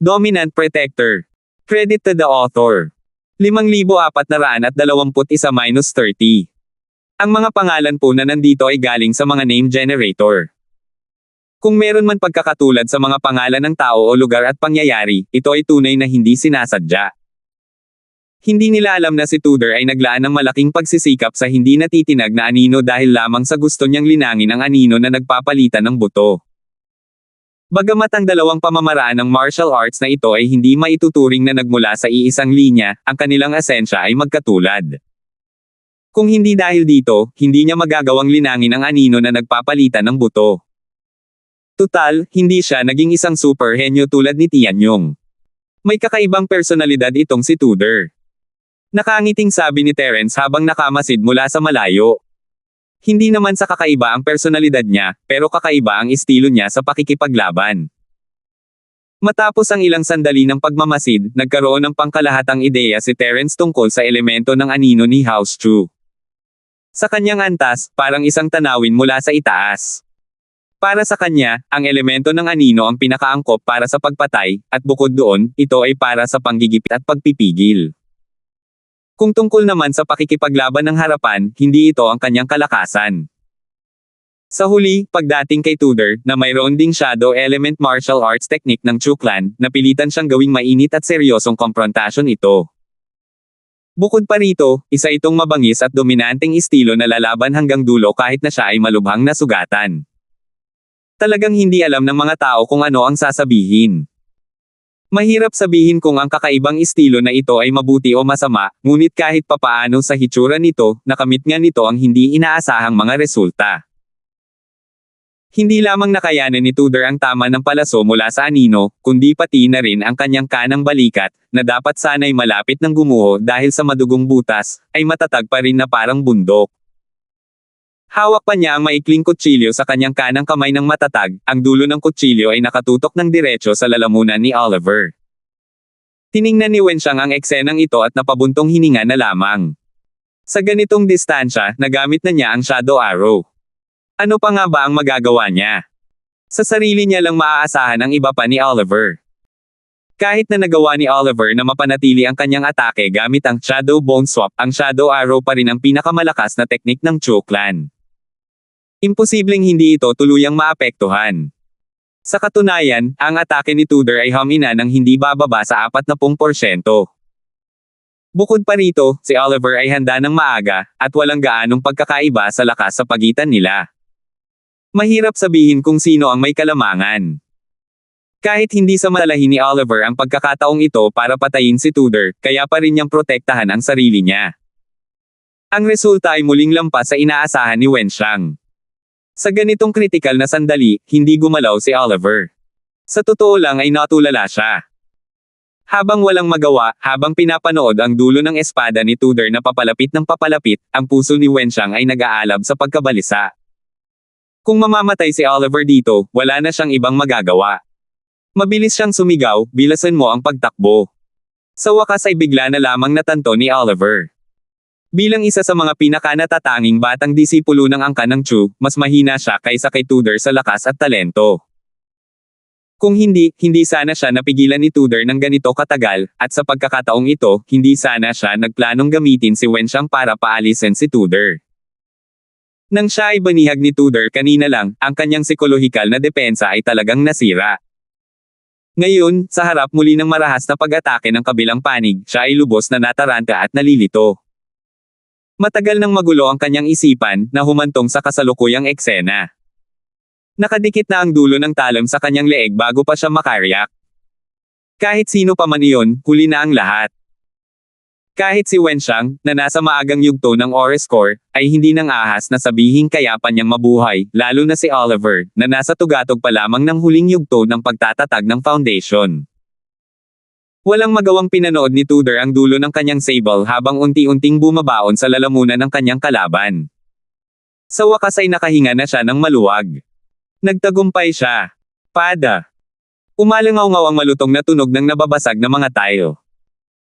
Dominant Protector. Credit to the author. 5,421-30. Ang mga pangalan po na nandito ay galing sa mga name generator. Kung meron man pagkakatulad sa mga pangalan ng tao o lugar at pangyayari, ito ay tunay na hindi sinasadya. Hindi nila alam na si Tudor ay naglaan ng malaking pagsisikap sa hindi natitinag na anino dahil lamang sa gusto niyang linangin ang anino na nagpapalitan ng buto. Bagamat ang dalawang pamamaraan ng martial arts na ito ay hindi maituturing na nagmula sa iisang linya, ang kanilang esensya ay magkatulad. Kung hindi dahil dito, hindi niya magagawang linangin ang anino na nagpapalitan ng buto. Tutal, hindi siya naging isang superhenyo tulad ni Tianyong. May kakaibang personalidad itong si Tudor. Nakangiting sabi ni Terence habang nakamasid mula sa malayo. Hindi naman sa kakaiba ang personalidad niya, pero kakaiba ang estilo niya sa pakikipaglaban. Matapos ang ilang sandali ng pagmamasid, nagkaroon ng pangkalahatang ideya si Terence tungkol sa elemento ng anino ni House Chu. Sa kanyang antas, parang isang tanawin mula sa itaas. Para sa kanya, ang elemento ng anino ang pinakaangkop para sa pagpatay, at bukod doon, ito ay para sa panggigipit at pagpipigil. Kung tungkol naman sa pakikipaglaban ng harapan, hindi ito ang kanyang kalakasan. Sa huli, pagdating kay Tudor, na mayroon ding shadow element martial arts technique ng Chu clan, napilitan siyang gawing mainit at seryosong komprontasyon ito. Bukod pa rito, isa itong mabangis at dominanteng estilo na lalaban hanggang dulo kahit na siya ay malubhang nasugatan. Talagang hindi alam ng mga tao kung ano ang sasabihin. Mahirap sabihin kung ang kakaibang estilo na ito ay mabuti o masama, ngunit kahit papaano sa hitsura nito, nakamit nga nito ang hindi inaasahang mga resulta. Hindi lamang nakayanan ni Tudor ang tama ng palaso mula sa anino, kundi pati na rin ang kanyang kanang balikat, na dapat sana'y malapit ng gumuho dahil sa madugong butas, ay matatag pa rin na parang bundok. Hawak pa niya ang maikling kutsilyo sa kanyang kanang kamay ng matatag, ang dulo ng kutsilyo ay nakatutok ng diretso sa lalamunan ni Oliver. Tiningnan ni Wenxiang ang eksenang ito at napabuntong hininga na lamang. Sa ganitong distansya, nagamit na niya ang Shadow Arrow. Ano pa nga ba ang magagawa niya? Sa sarili niya lang maaasahan ang iba pa ni Oliver. Kahit na nagawa ni Oliver na mapanatili ang kanyang atake gamit ang Shadow Bone Swap, ang Shadow Arrow pa rin ang pinakamalakas na teknik ng Chu clan. Imposibleng hindi ito tuluyang maapektuhan. Sa katunayan, ang atake ni Tudor ay humina ng hindi bababa sa 40%. Bukod pa rito, si Oliver ay handa ng maaga, at walang gaanong pagkakaiba sa lakas sa pagitan nila. Mahirap sabihin kung sino ang may kalamangan. Kahit hindi sa malahin ni Oliver ang pagkakataong ito para patayin si Tudor, kaya pa rin niyang protektahan ang sarili niya. Ang resulta ay muling lampas sa inaasahan ni Wenxiang. Sa ganitong kritikal na sandali, hindi gumalaw si Oliver. Sa totoo lang ay natulala siya. Habang walang magawa, habang pinapanood ang dulo ng espada ni Tudor na papalapit ng papalapit, ang puso ni Wenxiang ay nag-aalab sa pagkabalisa. Kung mamamatay si Oliver dito, wala na siyang ibang magagawa. Mabilis siyang sumigaw, "Bilasan mo ang pagtakbo." Sa wakas ay bigla na lamang natanto ni Oliver. Bilang isa sa mga pinakanatatanging batang disipulo ng angkan ng Chu, mas mahina siya kaysa kay Tudor sa lakas at talento. Kung hindi sana siya napigilan ni Tudor ng ganito katagal, at sa pagkakataong ito, hindi sana siya nagplanong gamitin si Wenxiang para paalisin si Tudor. Nang siya ay banihag ni Tudor kanina lang, ang kanyang psikolohikal na depensa ay talagang nasira. Ngayon, sa harap muli ng marahas na pag-atake ng kabilang panig, siya ay lubos na nataranta at nalilito. Matagal nang magulo ang kanyang isipan, na humantong sa kasalukuyang eksena. Nakadikit na ang dulo ng talam sa kanyang leeg bago pa siya makariyak. Kahit sino pa man iyon, huli na ang lahat. Kahit si Wenxiang, na nasa maagang yugto ng Orescore, ay hindi nang ahas na sabihin kaya pa niyang mabuhay, lalo na si Oliver, na nasa tugatog pa lamang ng huling yugto ng pagtatatag ng foundation. Walang magawang pinanood ni Tudor ang dulo ng kanyang sable habang unti-unting bumabaon sa lalamunan ng kanyang kalaban. Sa wakas ay nakahinga na siya ng maluwag. Nagtagumpay siya. Pada. Umalangaw-ngaw ang malutong na tunog ng nababasag na mga tile.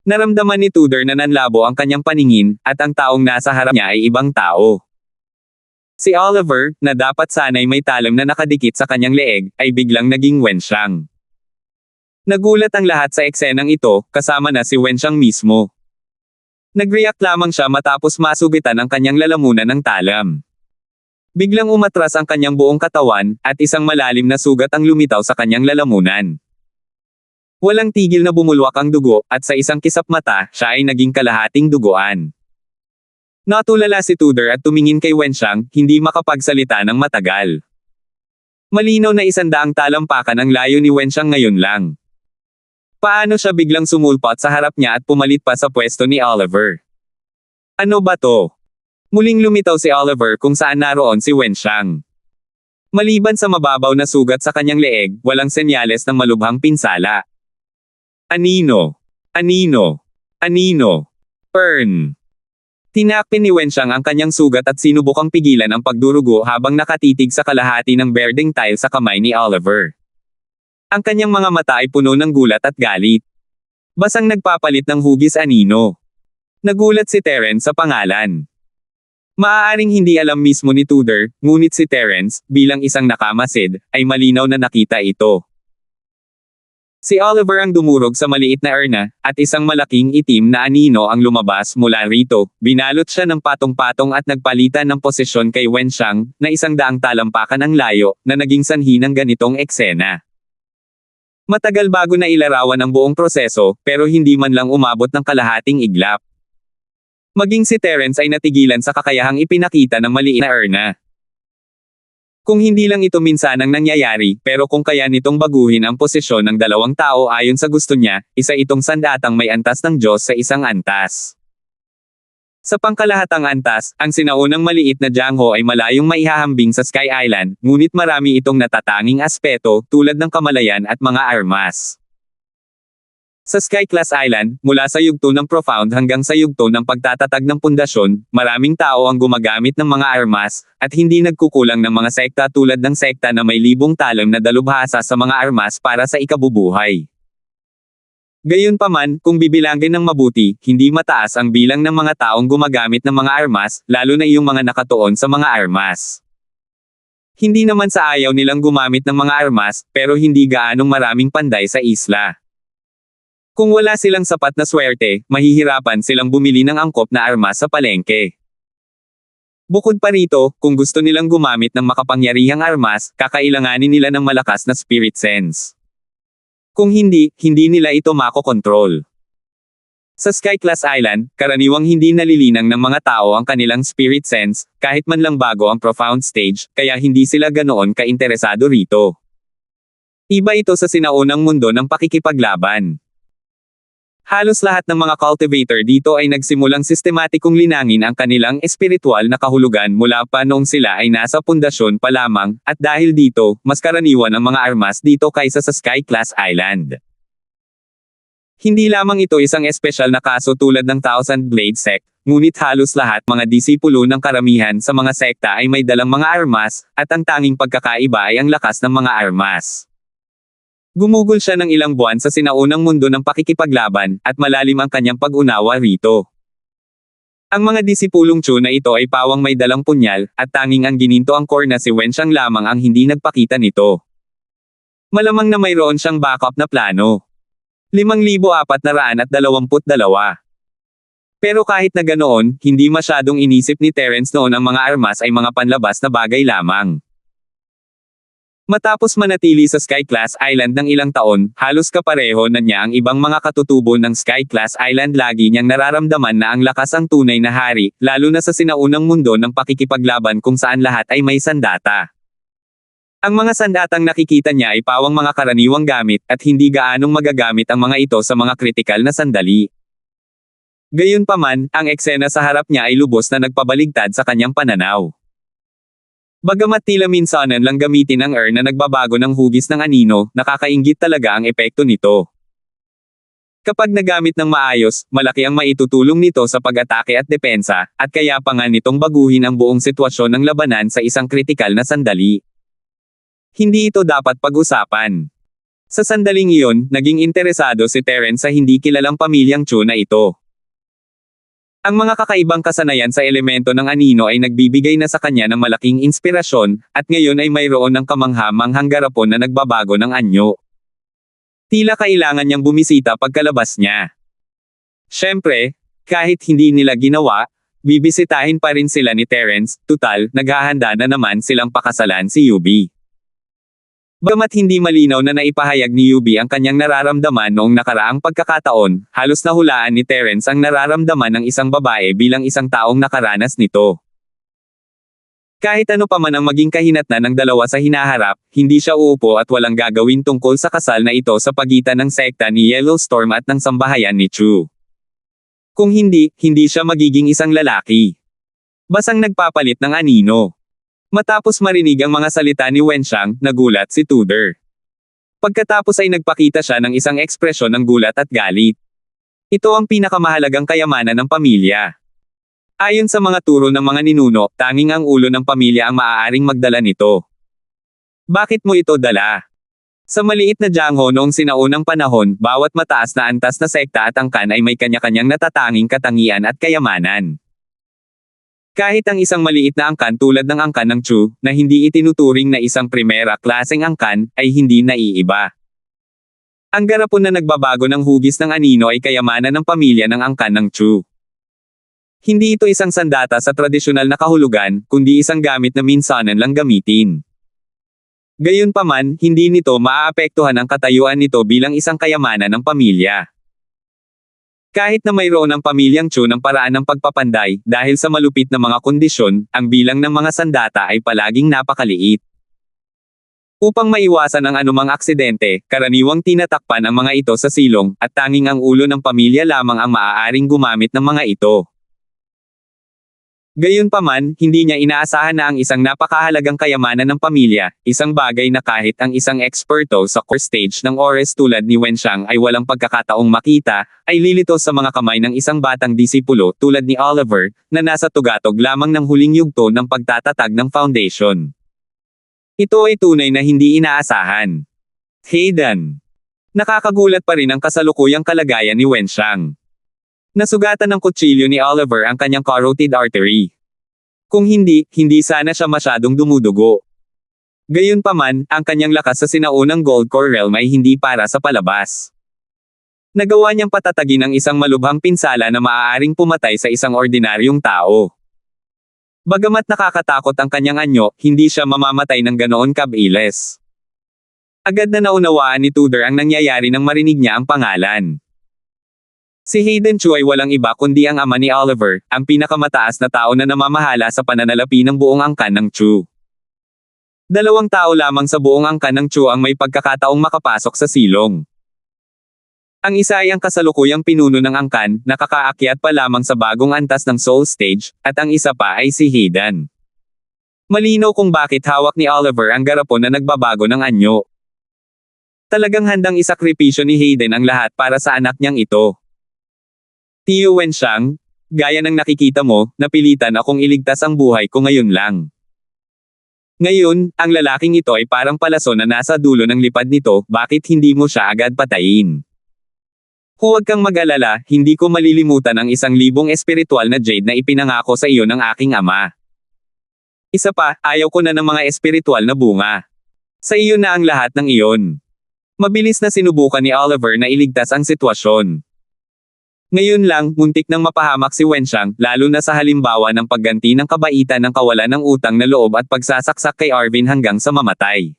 Naramdaman ni Tudor na nanlabo ang kanyang paningin, at ang taong nasa harap niya ay ibang tao. Si Oliver, na dapat sana'y may talam na nakadikit sa kanyang leeg, ay biglang naging Wenxiang. Nagulat ang lahat sa eksenang ito, kasama na si Wenxiang mismo. Nag-react lamang siya matapos masugitan ang kanyang lalamunan ng talam. Biglang umatras ang kanyang buong katawan, at isang malalim na sugat ang lumitaw sa kanyang lalamunan. Walang tigil na bumulwak ang dugo, at sa isang kisap mata, siya ay naging kalahating duguan. Natulala si Tudor at tumingin kay Wenxiang, hindi makapagsalita ng matagal. Malinaw na 100 talampakan ang layo ni Wenxiang ngayon lang. Paano siya biglang sumulpot sa harap niya at pumalit pa sa pwesto ni Oliver? Ano ba to? Muling lumitaw si Oliver kung saan naroon si Wenxiang. Maliban sa mababaw na sugat sa kanyang leeg, walang senyales ng malubhang pinsala. Anino? Anino? Anino? Earn. Tinakpin ni Wenxiang ang kanyang sugat at sinubukang pigilan ang pagdurugo habang nakatitig sa kalahati ng berdeng tile sa kamay ni Oliver. Ang kanyang mga mata ay puno ng gulat at galit. Basang nagpapalit ng hugis anino. Nagulat si Terence sa pangalan. Maaaring hindi alam mismo ni Tudor, ngunit si Terence, bilang isang nakamasid, ay malinaw na nakita ito. Si Oliver ang dumurog sa maliit na urna, at isang malaking itim na anino ang lumabas mula rito. Binalot siya ng patong-patong at nagpalitan ng posisyon kay Wenxiang, na 100 talampakan ang layo, na naging sanhi ng ganitong eksena. Matagal bago na ilarawan ang buong proseso, pero hindi man lang umabot ng kalahating iglap. Maging si Terence ay natigilan sa kakayahang ipinakita ng maliit na urna. Kung hindi lang ito minsanang nangyayari, pero kung kaya nitong baguhin ang posisyon ng 2 tao ayon sa gusto niya, isa itong sandatang may antas ng Diyos sa isang antas. Sa pangkalahatang antas, ang sinaunang maliit na Jiangho ay malayong maihahambing sa Sky Island, ngunit marami itong natatanging aspeto, tulad ng kamalayan at mga armas. Sa Sky Class Island, mula sa yugto ng Profound hanggang sa yugto ng pagtatatag ng pundasyon, maraming tao ang gumagamit ng mga armas, at hindi nagkukulang ng mga sekta tulad ng sekta na may 1,000 talam na dalubhasa sa mga armas para sa ikabubuhay. Gayunpaman, kung bibilangin ng mabuti, hindi mataas ang bilang ng mga taong gumagamit ng mga armas, lalo na iyong mga nakatuon sa mga armas. Hindi naman sa ayaw nilang gumamit ng mga armas, pero hindi gaanong maraming panday sa isla. Kung wala silang sapat na swerte, mahihirapan silang bumili ng angkop na armas sa palengke. Bukod pa rito, kung gusto nilang gumamit ng makapangyarihang armas, kakailanganin nila ng malakas na spirit sense. Kung hindi, hindi nila ito makokontrol. Sa Sky Class Island, karaniwang hindi nalilinang ng mga tao ang kanilang spirit sense, kahit man lang bago ang profound stage, kaya hindi sila ganoon kainteresado rito. Iba ito sa sinaunang mundo ng pakikipaglaban. Halos lahat ng mga cultivator dito ay nagsimulang sistematikong linangin ang kanilang espiritual na kahulugan mula pa noong sila ay nasa pundasyon pa lamang, at dahil dito, mas karaniwan ang mga armas dito kaysa sa Sky Class Island. Hindi lamang ito isang espesyal na kaso tulad ng Thousand Blade Sect, ngunit halos lahat mga disipulo ng karamihan sa mga sekta ay may dalang mga armas, at ang tanging pagkakaiba ay ang lakas ng mga armas. Gumugol siya ng ilang buwan sa sinaunang mundo ng pakikipaglaban, at malalim ang kanyang pag-unawa rito. Ang mga disipulong Chu na ito ay pawang may dalang punyal, at tanging ang gininto ang core na si Wenxiang lamang ang hindi nagpakita nito. Malamang na mayroon siyang backup na plano. 5,422. Pero kahit na ganoon, hindi masyadong inisip ni Terence noon ang mga armas ay mga panlabas na bagay lamang. Matapos manatili sa Sky Class Island ng ilang taon, halos kapareho na niya ang ibang mga katutubo ng Sky Class Island. Lagi niyang nararamdaman na ang lakas ang tunay na hari, lalo na sa sinaunang mundo ng pakikipaglaban kung saan lahat ay may sandata. Ang mga sandatang nakikita niya ay pawang mga karaniwang gamit, at hindi gaanong magagamit ang mga ito sa mga kritikal na sandali. Gayunpaman, ang eksena sa harap niya ay lubos na nagpabaligtad sa kanyang pananaw. Bagamat tila minsanan lang gamitin ang na nagbabago ng hugis ng anino, nakakainggit talaga ang epekto nito. Kapag nagamit ng maayos, malaki ang maitutulong nito sa pag-atake at depensa, at kaya pa nga nitong baguhin ang buong sitwasyon ng labanan sa isang kritikal na sandali. Hindi ito dapat pag-usapan. Sa sandaling iyon, naging interesado si Terence sa hindi kilalang pamilyang Chu na ito. Ang mga kakaibang kasanayan sa elemento ng anino ay nagbibigay na sa kanya ng malaking inspirasyon, at ngayon ay mayroon ng kamangha-manghang garapon na nagbabago ng anyo. Tila kailangan niyang bumisita pagkalabas niya. Siyempre, kahit hindi nila ginawa, bibisitahin pa rin sila ni Terence, tutal, naghahanda na naman silang pakasalan si Yubi. Bagamat hindi malinaw na naipahayag ni Yubi ang kanyang nararamdaman noong nakaraang pagkakataon, halos nahulaan ni Terence ang nararamdaman ng isang babae bilang isang taong nakaranas nito. Kahit ano pa man ang maging kahinatnan ng dalawa sa hinaharap, hindi siya uupo at walang gagawin tungkol sa kasal na ito sa pagitan ng sekta ni Yellowstorm at ng sambahayan ni Chu. Kung hindi, hindi siya magiging isang lalaki. Basang nagpapalit ng anino. Matapos marinig ang mga salita ni Wenxiang, nagulat si Tudor. Pagkatapos ay nagpakita siya ng isang ekspresyon ng gulat at galit. Ito ang pinakamahalagang kayamanan ng pamilya. Ayon sa mga turo ng mga ninuno, tanging ang ulo ng pamilya ang maaaring magdala nito. Bakit mo ito dala? Sa maliit na Jiangho noong sinaunang panahon, bawat mataas na antas na sekta at angkan ay may kanya-kanyang natatanging katangian at kayamanan. Kahit ang isang maliit na angkan tulad ng angkan ng Chu, na hindi itinuturing na isang primera klaseng angkan, ay hindi naiiba. Ang garapon na nagbabago ng hugis ng anino ay kayamanan ng pamilya ng angkan ng Chu. Hindi ito isang sandata sa tradisyonal na kahulugan, kundi isang gamit na minsanan lang gamitin. Gayunpaman, hindi nito maaapektuhan ang katayuan nito bilang isang kayamanan ng pamilya. Kahit na mayroon ang pamilyang Chu ng paraan ng pagpapanday, dahil sa malupit na mga kondisyon, ang bilang ng mga sandata ay palaging napakaliit. Upang maiwasan ang anumang aksidente, karaniwang tinatakpan ang mga ito sa silong, at tanging ang ulo ng pamilya lamang ang maaaring gumamit ng mga ito. Gayunpaman, hindi niya inaasahan na ang isang napakahalagang kayamanan ng pamilya, isang bagay na kahit ang isang eksperto sa core stage ng Ores tulad ni Wenxiang ay walang pagkakataong makita, ay lilito sa mga kamay ng isang batang disipulo tulad ni Oliver, na nasa tugatog lamang ng huling yugto ng pagtatatag ng foundation. Ito ay tunay na hindi inaasahan. Hayden. Nakakagulat pa rin ang kasalukuyang kalagayan ni Wenxiang. Nasugatan ng kutsilyo ni Oliver ang kanyang carotid artery. Kung hindi, hindi sana siya masyadong dumudugo. Gayunpaman, ang kanyang lakas sa sinaunang Gold Core realm ay hindi para sa palabas. Nagawa niyang patatagin ang isang malubhang pinsala na maaaring pumatay sa isang ordinaryong tao. Bagamat nakakatakot ang kanyang anyo, hindi siya mamamatay ng ganoon kabilis. Agad na naunawaan ni Tudor ang nangyayari nang marinig niya ang pangalan. Si Hayden Chu ay walang iba kundi ang ama ni Oliver, ang pinakamataas na tao na namamahala sa pananalapi ng buong angkan ng Chu. 2 tao lamang sa buong angkan ng Chu ang may pagkakataong makapasok sa silong. Ang isa ay ang kasalukuyang pinuno ng angkan, nakakaakyat pa lamang sa bagong antas ng Soul Stage, at ang isa pa ay si Hayden. Malinaw kung bakit hawak ni Oliver ang garapon na nagbabago ng anyo. Talagang handang isakripisyo ni Hayden ang lahat para sa anak niyang ito. Tio Wenxiang, gaya ng nakikita mo, napilitan akong iligtas ang buhay ko ngayon lang. Ngayon, ang lalaking ito ay parang palaso na nasa dulo ng lipad nito, bakit hindi mo siya agad patayin? Huwag kang mag-alala, hindi ko malilimutan ang 1,000 espiritual na jade na ipinangako sa iyo ng aking ama. Isa pa, ayaw ko na ng mga espiritual na bunga. Sa iyo na ang lahat ng iyon. Mabilis na sinubukan ni Oliver na iligtas ang sitwasyon. Ngayon lang, muntik nang mapahamak si Wenxiang, lalo na sa halimbawa ng pagganti ng kabaitan ng kawalan ng utang na loob at pagsasaksak kay Arvin hanggang sa mamatay.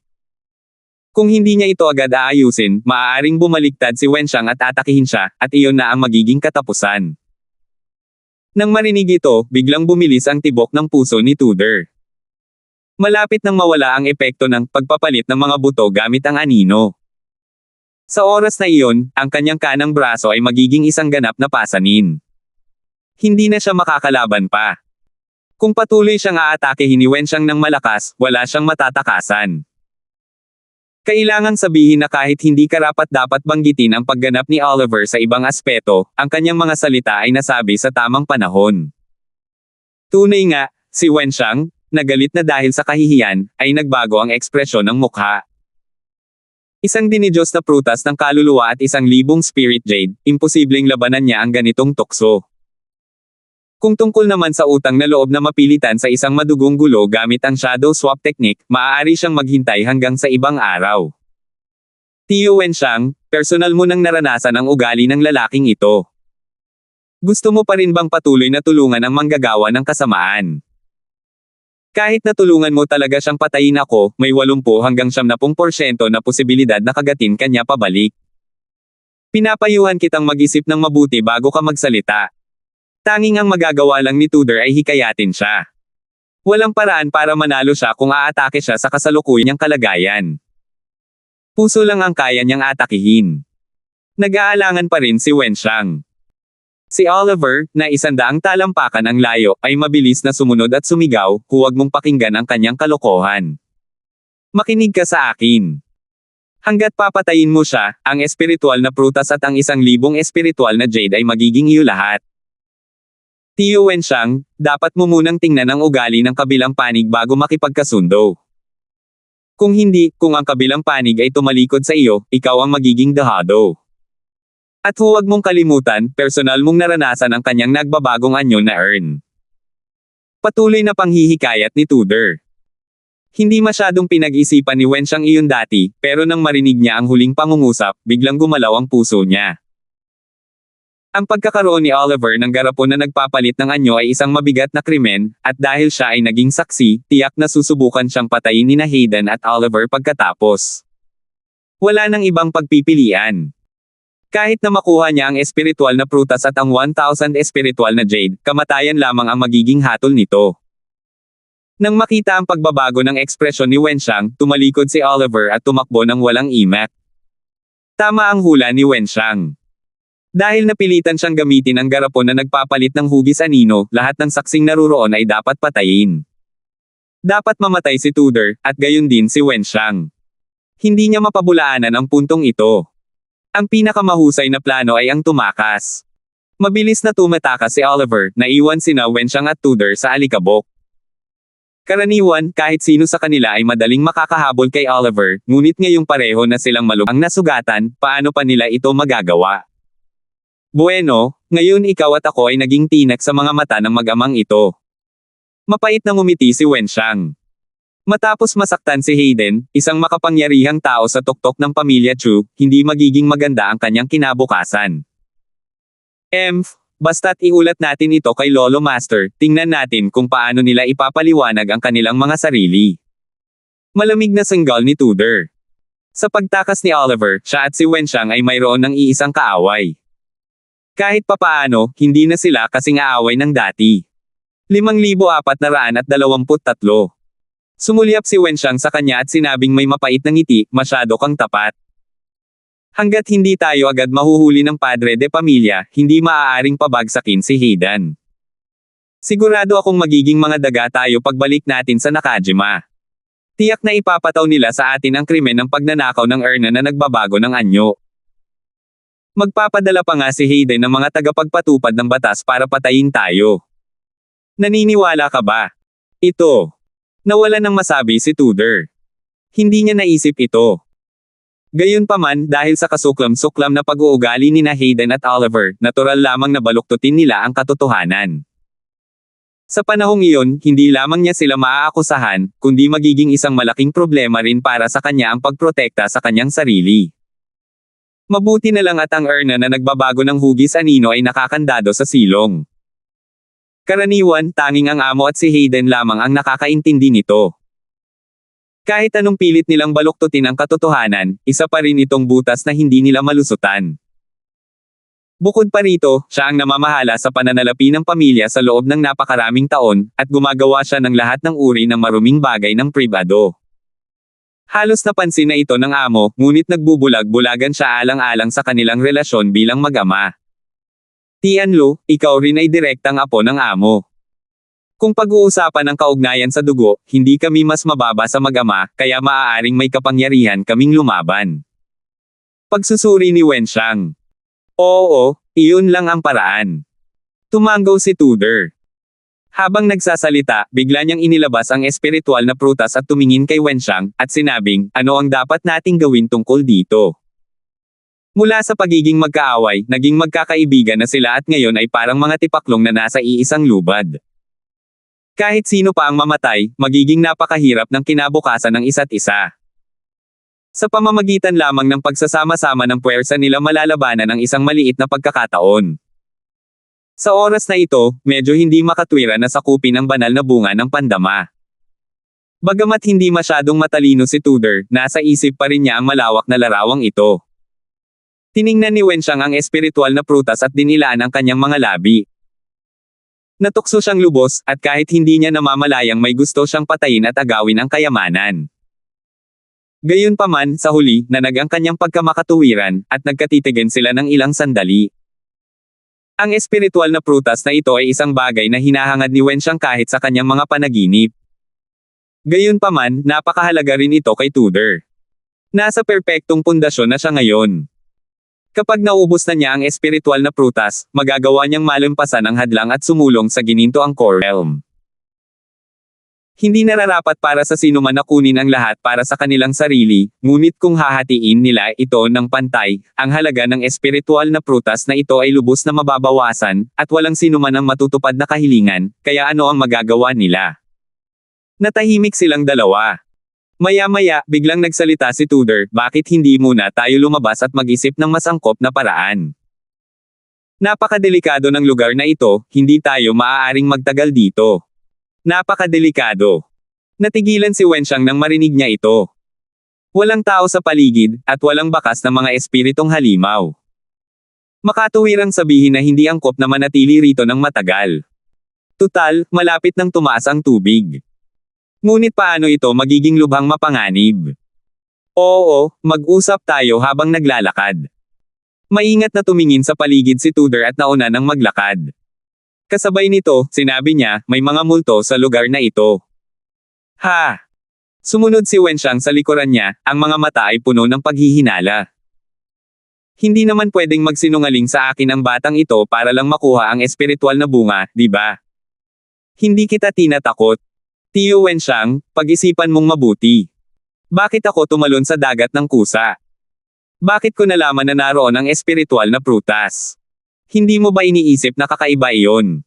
Kung hindi niya ito agad aayusin, maaaring bumaliktad si Wenxiang at atakihin siya, at iyon na ang magiging katapusan. Nang marinig ito, biglang bumilis ang tibok ng puso ni Tudor. Malapit nang mawala ang epekto ng pagpapalit ng mga buto gamit ang anino. Sa oras na iyon, ang kanyang kanang braso ay magiging isang ganap na pasanin. Hindi na siya makakalaban pa. Kung patuloy siyang aatakehin ni Wenxiang ng malakas, wala siyang matatakasan. Kailangang sabihin na kahit hindi karapat-dapat banggitin ang pagganap ni Oliver sa ibang aspeto, ang kanyang mga salita ay nasabi sa tamang panahon. Tunay nga, si Wenxiang, na galit na dahil sa kahihiyan, ay nagbago ang ekspresyon ng mukha. Isang dinidiyos na prutas ng kaluluwa at 1,000 spirit jade, imposibleng labanan niya ang ganitong tukso. Kung tungkol naman sa utang na loob na mapilitan sa isang madugong gulo gamit ang shadow swap technique, maaari siyang maghintay hanggang sa ibang araw. Tiyo Wenxiang, personal mo nang naranasan ang ugali ng lalaking ito. Gusto mo pa rin bang patuloy na tulungan ang manggagawa ng kasamaan? Kahit natulungan mo talaga siyang patayin ako, may 80 hanggang 70% na posibilidad na kagatin kanya pabalik. Pinapayuhan kitang mag-isip ng mabuti bago ka magsalita. Tanging ang magagawa lang ni Tudor ay hikayatin siya. Walang paraan para manalo siya kung aatake siya sa kasalukuyang niyang kalagayan. Puso lang ang kaya niyang atakihin. Nag-aalangan pa rin si Wenxiang. Si Oliver, na 100 talampakan ang layo, ay mabilis na sumunod at sumigaw, huwag mong pakinggan ang kanyang kalokohan. Makinig ka sa akin. Hanggat papatayin mo siya, ang espiritual na prutas at ang 1,000 espiritual na jade ay magiging iyo lahat. Tiyo Wenxiang, dapat mo munang tingnan ang ugali ng kabilang panig bago makipagkasundo. Kung hindi, kung ang kabilang panig ay tumalikod sa iyo, ikaw ang magiging dahado. At huwag mong kalimutan, personal mong naranasan ang kanyang nagbabagong anyo na earn. Patuloy na panghihikayat ni Tudor. Hindi masyadong pinag-isipan ni Wenxiang iyon dati, pero nang marinig niya ang huling pangungusap, biglang gumalaw ang puso niya. Ang pagkakaroon ni Oliver ng garapon na nagpapalit ng anyo ay isang mabigat na krimen, at dahil siya ay naging saksi, tiyak na susubukan siyang patayin ni Hayden at Oliver pagkatapos. Wala nang ibang pagpipilian. Kahit na makuha niya ang espiritual na prutas at ang 1,000 espiritual na jade, kamatayan lamang ang magiging hatol nito. Nang makita ang pagbabago ng ekspresyon ni Wenxiang, tumalikod si Oliver at tumakbo ng walang imak. Tama ang hula ni Wenxiang. Dahil napilitan siyang gamitin ang garapon na nagpapalit ng hugis anino, lahat ng saksing naruroon ay dapat patayin. Dapat mamatay si Tudor, at gayon din si Wenxiang. Hindi niya mapabulaanan ang puntong ito. Ang pinakamahusay na plano ay ang tumakas. Mabilis na tumatakas si Oliver, naiwan sina Wenxiang at Tudor sa alikabok. Karaniwan, kahit sino sa kanila ay madaling makakahabol kay Oliver, ngunit ngayong pareho na silang malubhang nasugatan, paano pa nila ito magagawa? Bueno, ngayon ikaw at ako ay naging tinak sa mga mata ng mag-amang ito. Mapait na ngumiti si Wenxiang. Matapos masaktan si Hayden, isang makapangyarihang tao sa tuktok ng pamilya Chu, hindi magiging maganda ang kanyang kinabukasan. Basta't iulat natin ito kay Lolo Master, tingnan natin kung paano nila ipapaliwanag ang kanilang mga sarili. Malamig na sanggal ni Tudor. Sa pagtakas ni Oliver, siya at si Wenxiang ay mayroon ng iisang kaaway. Kahit papaano, hindi na sila kasing aaway ng dati. 5,423. Sumulyap si Wenxiang sa kanya at sinabing may mapait na ngiti, masyado kang tapat. Hanggat hindi tayo agad mahuhuli ng padre de pamilya, hindi maaaring pabagsakin si Hayden. Sigurado akong magiging mga daga tayo pagbalik natin sa Nakajima. Tiyak na ipapataw nila sa atin ang krimen ng pagnanakaw ng Erna na nagbabago ng anyo. Magpapadala pa nga si Hayden ng mga tagapagpatupad ng batas para patayin tayo. Naniniwala ka ba? Ito. Nawala ng masabi si Tudor. Hindi niya naisip ito. Gayunpaman, dahil sa kasuklam-suklam na pag-uugali ni Hayden at Oliver, natural lamang na baluktutin nila ang katotohanan. Sa panahong iyon, hindi lamang niya sila maaakusahan, kundi magiging isang malaking problema rin para sa kanya ang pagprotekta sa kanyang sarili. Mabuti na lang at ang Erna na nagbabago ng hugis anino ay nakakandado sa silong. Karaniwan, tanging ang amo at si Hayden lamang ang nakakaintindi nito. Kahit anong pilit nilang baluktutin ang katotohanan, isa pa rin itong butas na hindi nila malusutan. Bukod pa rito, siya ang namamahala sa pananalapi ng pamilya sa loob ng napakaraming taon, at gumagawa siya ng lahat ng uri ng maruming bagay ng pribado. Halos napansin na ito ng amo, ngunit nagbubulag-bulagan siya alang-alang sa kanilang relasyon bilang mag-ama. Tianlu, ikaw rin ay direktang apo ng amo. Kung pag-uusapan ang kaugnayan sa dugo, hindi kami mas mababa sa mag-ama, kaya maaaring may kapangyarihan kaming lumaban. Pagsusuri ni Wenxiang. Oo, iyon lang ang paraan. Tumanggaw si Tudor. Habang nagsasalita, bigla niyang inilabas ang espiritual na prutas at tumingin kay Wenxiang, at sinabing, ano ang dapat nating gawin tungkol dito? Mula sa pagiging magkaaway, naging magkakaibigan na sila at ngayon ay parang mga tipaklong na nasa iisang lubad. Kahit sino pa ang mamatay, magiging napakahirap ng kinabukasan ng isa't isa. Sa pamamagitan lamang ng pagsasama-sama ng puwersa nila malalabanan ang isang maliit na pagkakataon. Sa oras na ito, medyo hindi makatwira na sakupin ang banal na bunga ng pandama. Bagamat hindi masyadong matalino si Tudor, nasa isip pa rin niya ang malawak na larawang ito. Tiningnan ni Wenxiang ang espiritual na prutas at dinilaan ang kanyang mga labi. Natukso siyang lubos, at kahit hindi niya namamalayang may gusto siyang patayin at agawin ang kayamanan. Gayunpaman, sa huli, nanag ang kanyang pagkamakatuwiran, at nagkatitigan sila ng ilang sandali. Ang espiritual na prutas na ito ay isang bagay na hinahangad ni Wenxiang kahit sa kanyang mga panaginip. Gayunpaman, napakahalaga rin ito kay Tudor. Nasa perpektong pundasyon na siya ngayon. Kapag naubos na niya ang espiritual na prutas, magagawa niyang malampasan ang hadlang at sumulong sa gininto ang core realm. Hindi nararapat para sa sino man na kunin ang lahat para sa kanilang sarili, ngunit kung hahatiin nila ito ng pantay, ang halaga ng espiritual na prutas na ito ay lubos na mababawasan, at walang sino man ang matutupad na kahilingan, kaya ano ang magagawa nila? Natahimik silang dalawa. Maya-maya, biglang nagsalita si Tudor, bakit hindi muna tayo lumabas at mag-isip ng masangkop na paraan? Napakadelikado ng lugar na ito, hindi tayo maaaring magtagal dito. Napakadelikado. Natigilan si Wenxiang nang marinig niya ito. Walang tao sa paligid, at walang bakas ng mga espiritong halimaw. Makatuwirang sabihin na hindi angkop na manatili rito ng matagal. Tutal, malapit nang tumaas ang tubig. Ngunit paano ito magiging lubhang mapanganib? Oo, mag-usap tayo habang naglalakad. Maingat na tumingin sa paligid si Tudor at nauna nang maglakad. Kasabay nito, sinabi niya, may mga multo sa lugar na ito. Ha! Sumunod si Wenxiang sa likuran niya, ang mga mata ay puno ng paghihinala. Hindi naman pwedeng magsinungaling sa akin ang batang ito para lang makuha ang espiritual na bunga, di ba? Hindi kita tinatakot. Tiyo Wenxiang, pag-isipan mong mabuti. Bakit ako tumalon sa dagat ng kusa? Bakit ko nalaman na naroon ang espiritual na prutas? Hindi mo ba iniisip na kakaiba iyon?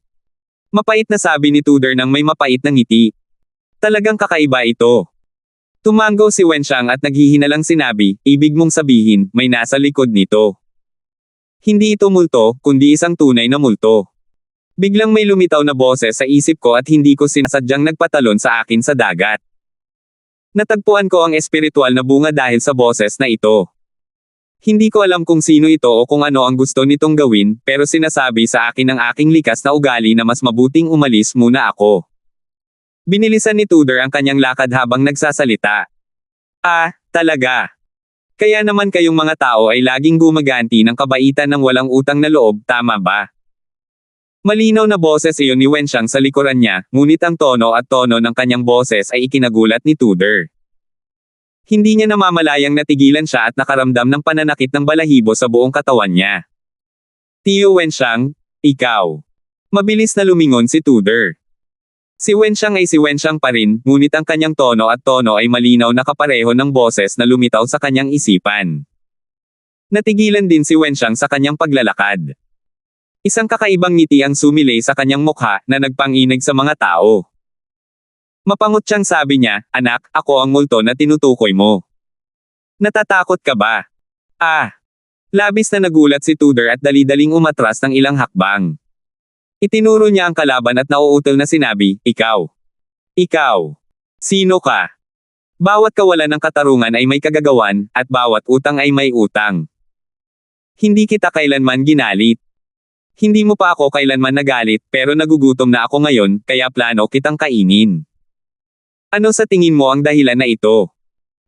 Mapait na sabi ni Tudor nang may mapait na ngiti. Talagang kakaiba ito. Tumango si Wenxiang at naghihinalang sinabi, ibig mong sabihin, may nasa likod nito. Hindi ito multo, kundi isang tunay na multo. Biglang may lumitaw na boses sa isip ko at hindi ko sinasadyang nagpatalon sa akin sa dagat. Natagpuan ko ang espiritual na bunga dahil sa boses na ito. Hindi ko alam kung sino ito o kung ano ang gusto nitong gawin, pero sinasabi sa akin ng aking likas na ugali na mas mabuting umalis muna ako. Binilisan ni Tudor ang kanyang lakad habang nagsasalita. Ah, talaga. Kaya naman kayong mga tao ay laging gumaganti ng kabaitan ng walang utang na loob, tama ba? Malinaw na boses iyon ni Wenxiang sa likuran niya, ngunit ang tono at tono ng kanyang boses ay ikinagulat ni Tudor. Hindi niya namamalayang natigilan siya at nakaramdam ng pananakit ng balahibo sa buong katawan niya. Tiyo Wenxiang, ikaw. Mabilis na lumingon si Tudor. Si Wenxiang ay si Wenxiang pa rin, ngunit ang kanyang tono at tono ay malinaw na kapareho ng boses na lumitaw sa kanyang isipan. Natigilan din si Wenxiang sa kanyang paglalakad. Isang kakaibang ngiti ang sumilay sa kanyang mukha na nagpanginig sa mga tao. Mapangot siyang sabi niya, anak, ako ang multo na tinutukoy mo. Natatakot ka ba? Ah! Labis na nagulat si Tudor at dali-daling umatras ng ilang hakbang. Itinuro niya ang kalaban at nauutal na sinabi, ikaw. Ikaw. Sino ka? Bawat kawalan ng katarungan ay may kagagawan, at bawat utang ay may utang. Hindi kita kailanman ginalit. Hindi mo pa ako kailanman nagalit, pero nagugutom na ako ngayon, kaya plano kitang kainin. Ano sa tingin mo ang dahilan na ito?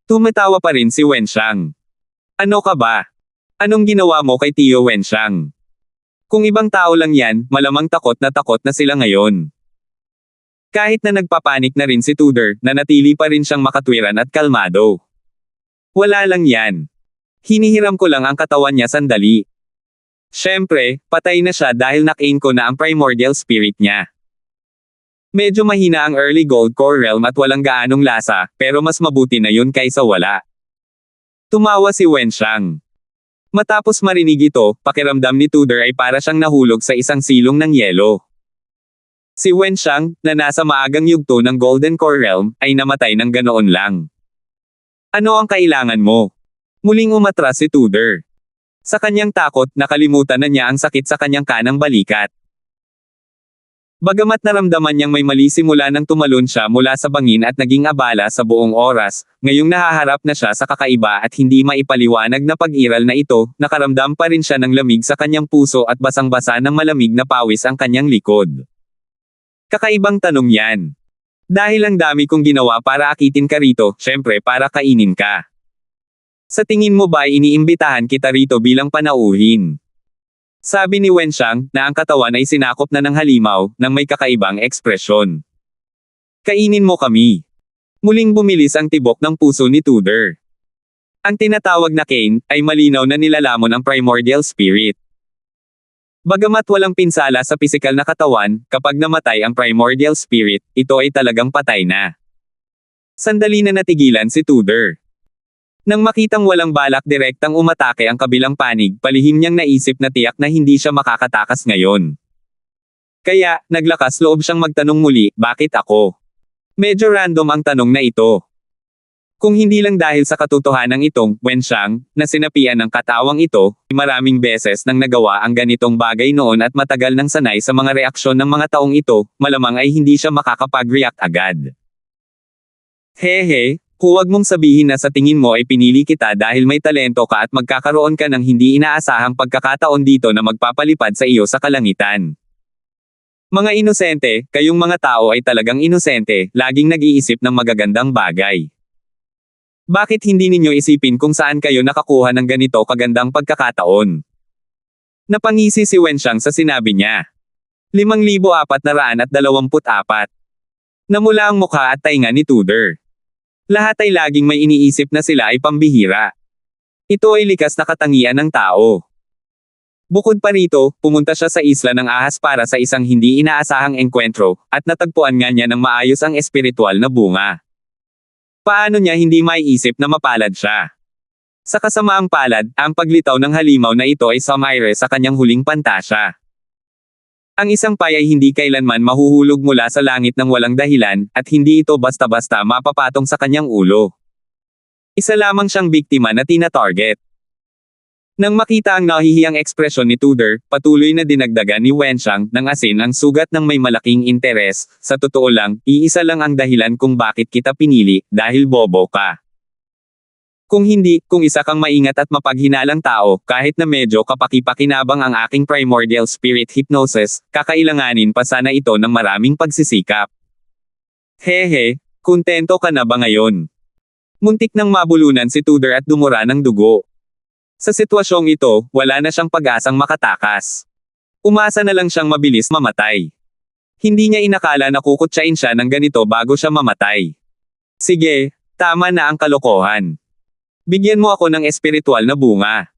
Tumatawa pa rin si Wenxiang. Ano ka ba? Anong ginawa mo kay Tiyo Wenxiang? Kung ibang tao lang yan, malamang takot na sila ngayon. Kahit na nagpapanik na rin si Tudor, nanatili pa rin siyang makatwiran at kalmado. Wala lang yan. Hinihiram ko lang ang katawan niya sandali. Siyempre, patay na siya dahil nakain ko na ang primordial spirit niya. Medyo mahina ang early gold core realm at walang gaanong lasa, pero mas mabuti na yun kaysa wala. Tumawa si Wenxiang. Matapos marinig ito, pakiramdam ni Tudor ay para siyang nahulog sa isang silong ng yelo. Si Wenxiang, na nasa maagang yugto ng golden core realm, ay namatay ng ganoon lang. Ano ang kailangan mo? Muling umatras si Tudor. Sa kanyang takot, nakalimutan na niya ang sakit sa kanyang kanang balikat. Bagamat naramdaman niyang may mali simula nang tumalon siya mula sa bangin at naging abala sa buong oras, ngayong nahaharap na siya sa kakaiba at hindi maipaliwanag na pag-iral na ito, nakaramdam pa rin siya ng lamig sa kanyang puso at basang-basa ng malamig na pawis ang kanyang likod. Kakaibang tanong yan. Dahil ang dami kong ginawa para akitin ka rito, syempre para kainin ka. Sa tingin mo ba iniimbitahan kita rito bilang panauhin? Sabi ni Wenxiang, na ang katawan ay sinakop na ng halimaw, ng may kakaibang ekspresyon. Kainin mo kami. Muling bumilis ang tibok ng puso ni Tudor. Ang tinatawag na Cain, ay malinaw na nilalamon ang primordial spirit. Bagamat walang pinsala sa pisikal na katawan, kapag namatay ang primordial spirit, ito ay talagang patay na. Sandali na natigilan si Tudor. Nang makitang walang balak direktang umatake ang kabilang panig, palihim niyang naisip na tiyak na hindi siya makakatakas ngayon. Kaya, naglakas loob siyang magtanong muli, bakit ako? Medyo random ang tanong na ito. Kung hindi lang dahil sa katotohanan itong, Wenxiang, na sinapian ng katawang ito, maraming beses nang nagawa ang ganitong bagay noon at matagal nang sanay sa mga reaksyon ng mga taong ito, malamang ay hindi siya makakapag-react agad. Hehe. Huwag mong sabihin na sa tingin mo ay pinili kita dahil may talento ka at magkakaroon ka ng hindi inaasahang pagkakataon dito na magpapalipad sa iyo sa kalangitan. Mga inosente, kayong mga tao ay talagang inosente, laging nag-iisip ng magagandang bagay. Bakit hindi ninyo isipin kung saan kayo nakakuha ng ganito kagandang pagkakataon? Napangisi si Wenxiang sa sinabi niya. 5,424. Namula ang mukha at tainga ni Tudor. Lahat ay laging may iniisip na sila ay pambihira. Ito ay likas na katangian ng tao. Bukod pa rito, pumunta siya sa isla ng ahas para sa isang hindi inaasahang engkwentro, at natagpuan nga niya ng maayos ang espiritual na bunga. Paano niya hindi maiisip na mapalad siya? Sa kasamaang palad, ang paglitaw ng halimaw na ito ay sumaire sa kanyang huling pantasya. Ang isang pay ay hindi kailanman mahuhulog mula sa langit ng walang dahilan, at hindi ito basta-basta mapapatong sa kanyang ulo. Isa lamang siyang biktima na tina-target. Nang makita ang nahihiyang ekspresyon ni Tudor, patuloy na dinagdagan ni Wenxiang ng asin ang sugat ng may malaking interes. Sa totoo lang, iisa lang ang dahilan kung bakit kita pinili, dahil bobo ka. Kung hindi, kung isa kang maingat at mapaghinalang tao, kahit na medyo kapaki-pakinabang ang aking primordial spirit hypnosis, kakailanganin pa sana ito ng maraming pagsisikap. Hehe, kontento ka na ba ngayon? Muntik nang mabulunan si Tudor at dumura ng dugo. Sa sitwasyong ito, wala na siyang pag-asang makatakas. Umasa na lang siyang mabilis mamatay. Hindi niya inakala na kukutsain siya ng ganito bago siya mamatay. Sige, tama na ang kalokohan. Bigyan mo ako ng espiritual na bunga.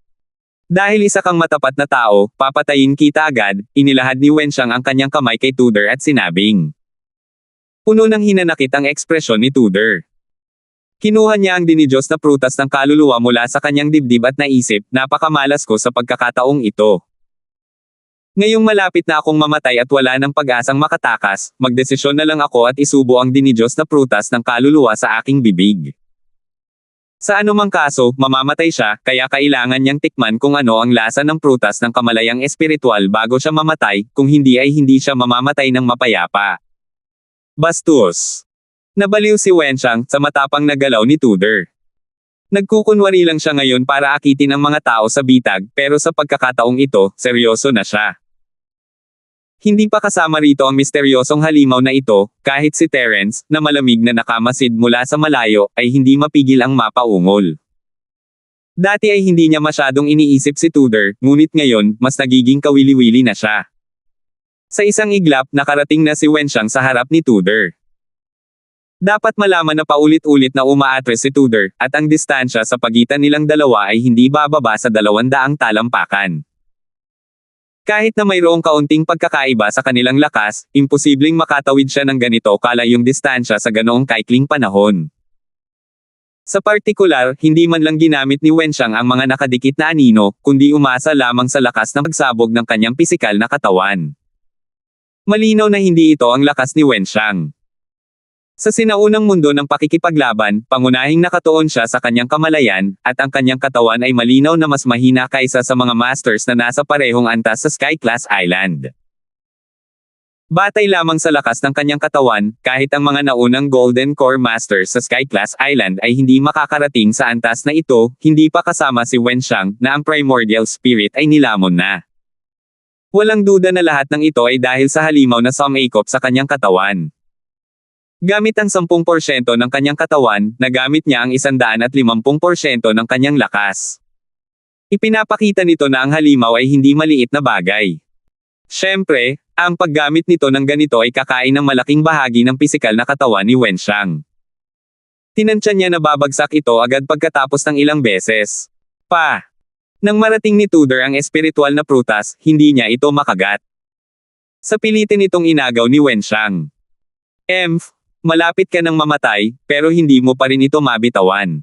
Dahil isa kang matapat na tao, papatayin kita agad, inilahad ni Wenxiang ang kanyang kamay kay Tudor at sinabing. Puno ng hinanakit ang ekspresyon ni Tudor. Kinuha niya ang dinidiyos na prutas ng kaluluwa mula sa kanyang dibdib at naisip, napakamalas ko sa pagkakataong ito. Ngayong malapit na akong mamatay at wala ng pag-asang makatakas, magdesisyon na lang ako at isubo ang dinidiyos na prutas ng kaluluwa sa aking bibig. Sa anumang kaso, mamamatay siya, kaya kailangan niyang tikman kung ano ang lasa ng prutas ng kamalayang espiritual bago siya mamatay, kung hindi ay hindi siya mamamatay ng mapayapa. Bastos. Nabaliw si Wenxiang sa matapang na galaw ni Tudor. Nagkukunwari lang siya ngayon para akitin ang mga tao sa bitag, pero sa pagkakataong ito, seryoso na siya. Hindi pa kasama rito ang misteryosong halimaw na ito, kahit si Terence, na malamig na nakamasid mula sa malayo, ay hindi mapigil ang mapaungol. Dati ay hindi niya masyadong iniisip si Tudor, ngunit ngayon, mas nagiging kawili-wili na siya. Sa isang iglap, nakarating na si Wenxiang sa harap ni Tudor. Dapat malaman na paulit-ulit na umaatres si Tudor, at ang distansya sa pagitan nilang dalawa ay hindi bababa sa 200 talampakan. Kahit na mayroong kaunting pagkakaiba sa kanilang lakas, imposibleng makatawid siya ng ganito kalayong distansya sa ganoong kaikling panahon. Sa partikular, hindi man lang ginamit ni Wenxiang ang mga nakadikit na anino, kundi umasa lamang sa lakas na pagsabog ng kanyang pisikal na katawan. Malinaw na hindi ito ang lakas ni Wenxiang. Sa sinaunang mundo ng pakikipaglaban, pangunahing nakatuon siya sa kanyang kamalayan, at ang kanyang katawan ay malinaw na mas mahina kaysa sa mga masters na nasa parehong antas sa Sky-class Island. Batay lamang sa lakas ng kanyang katawan, kahit ang mga naunang Golden Core Masters sa Sky-class Island ay hindi makakarating sa antas na ito, hindi pa kasama si Wenxiang, na ang Primordial Spirit ay nilamon na. Walang duda na lahat ng ito ay dahil sa halimaw na sumikop sa kanyang katawan. Gamit ang 10% ng kanyang katawan, nagamit niya ang 150% ng kanyang lakas. Ipinapakita nito na ang halimaw ay hindi maliit na bagay. Siyempre, ang paggamit nito ng ganito ay kakain ng malaking bahagi ng pisikal na katawan ni Wenxiang. Tinansya niya na babagsak ito agad pagkatapos ng ilang beses. Nang marating ni Tudor ang espiritual na prutas, hindi niya ito makagat. Sa pilitin itong inagaw ni Wenxiang. Malapit ka nang mamatay, pero hindi mo pa rin ito mabitawan.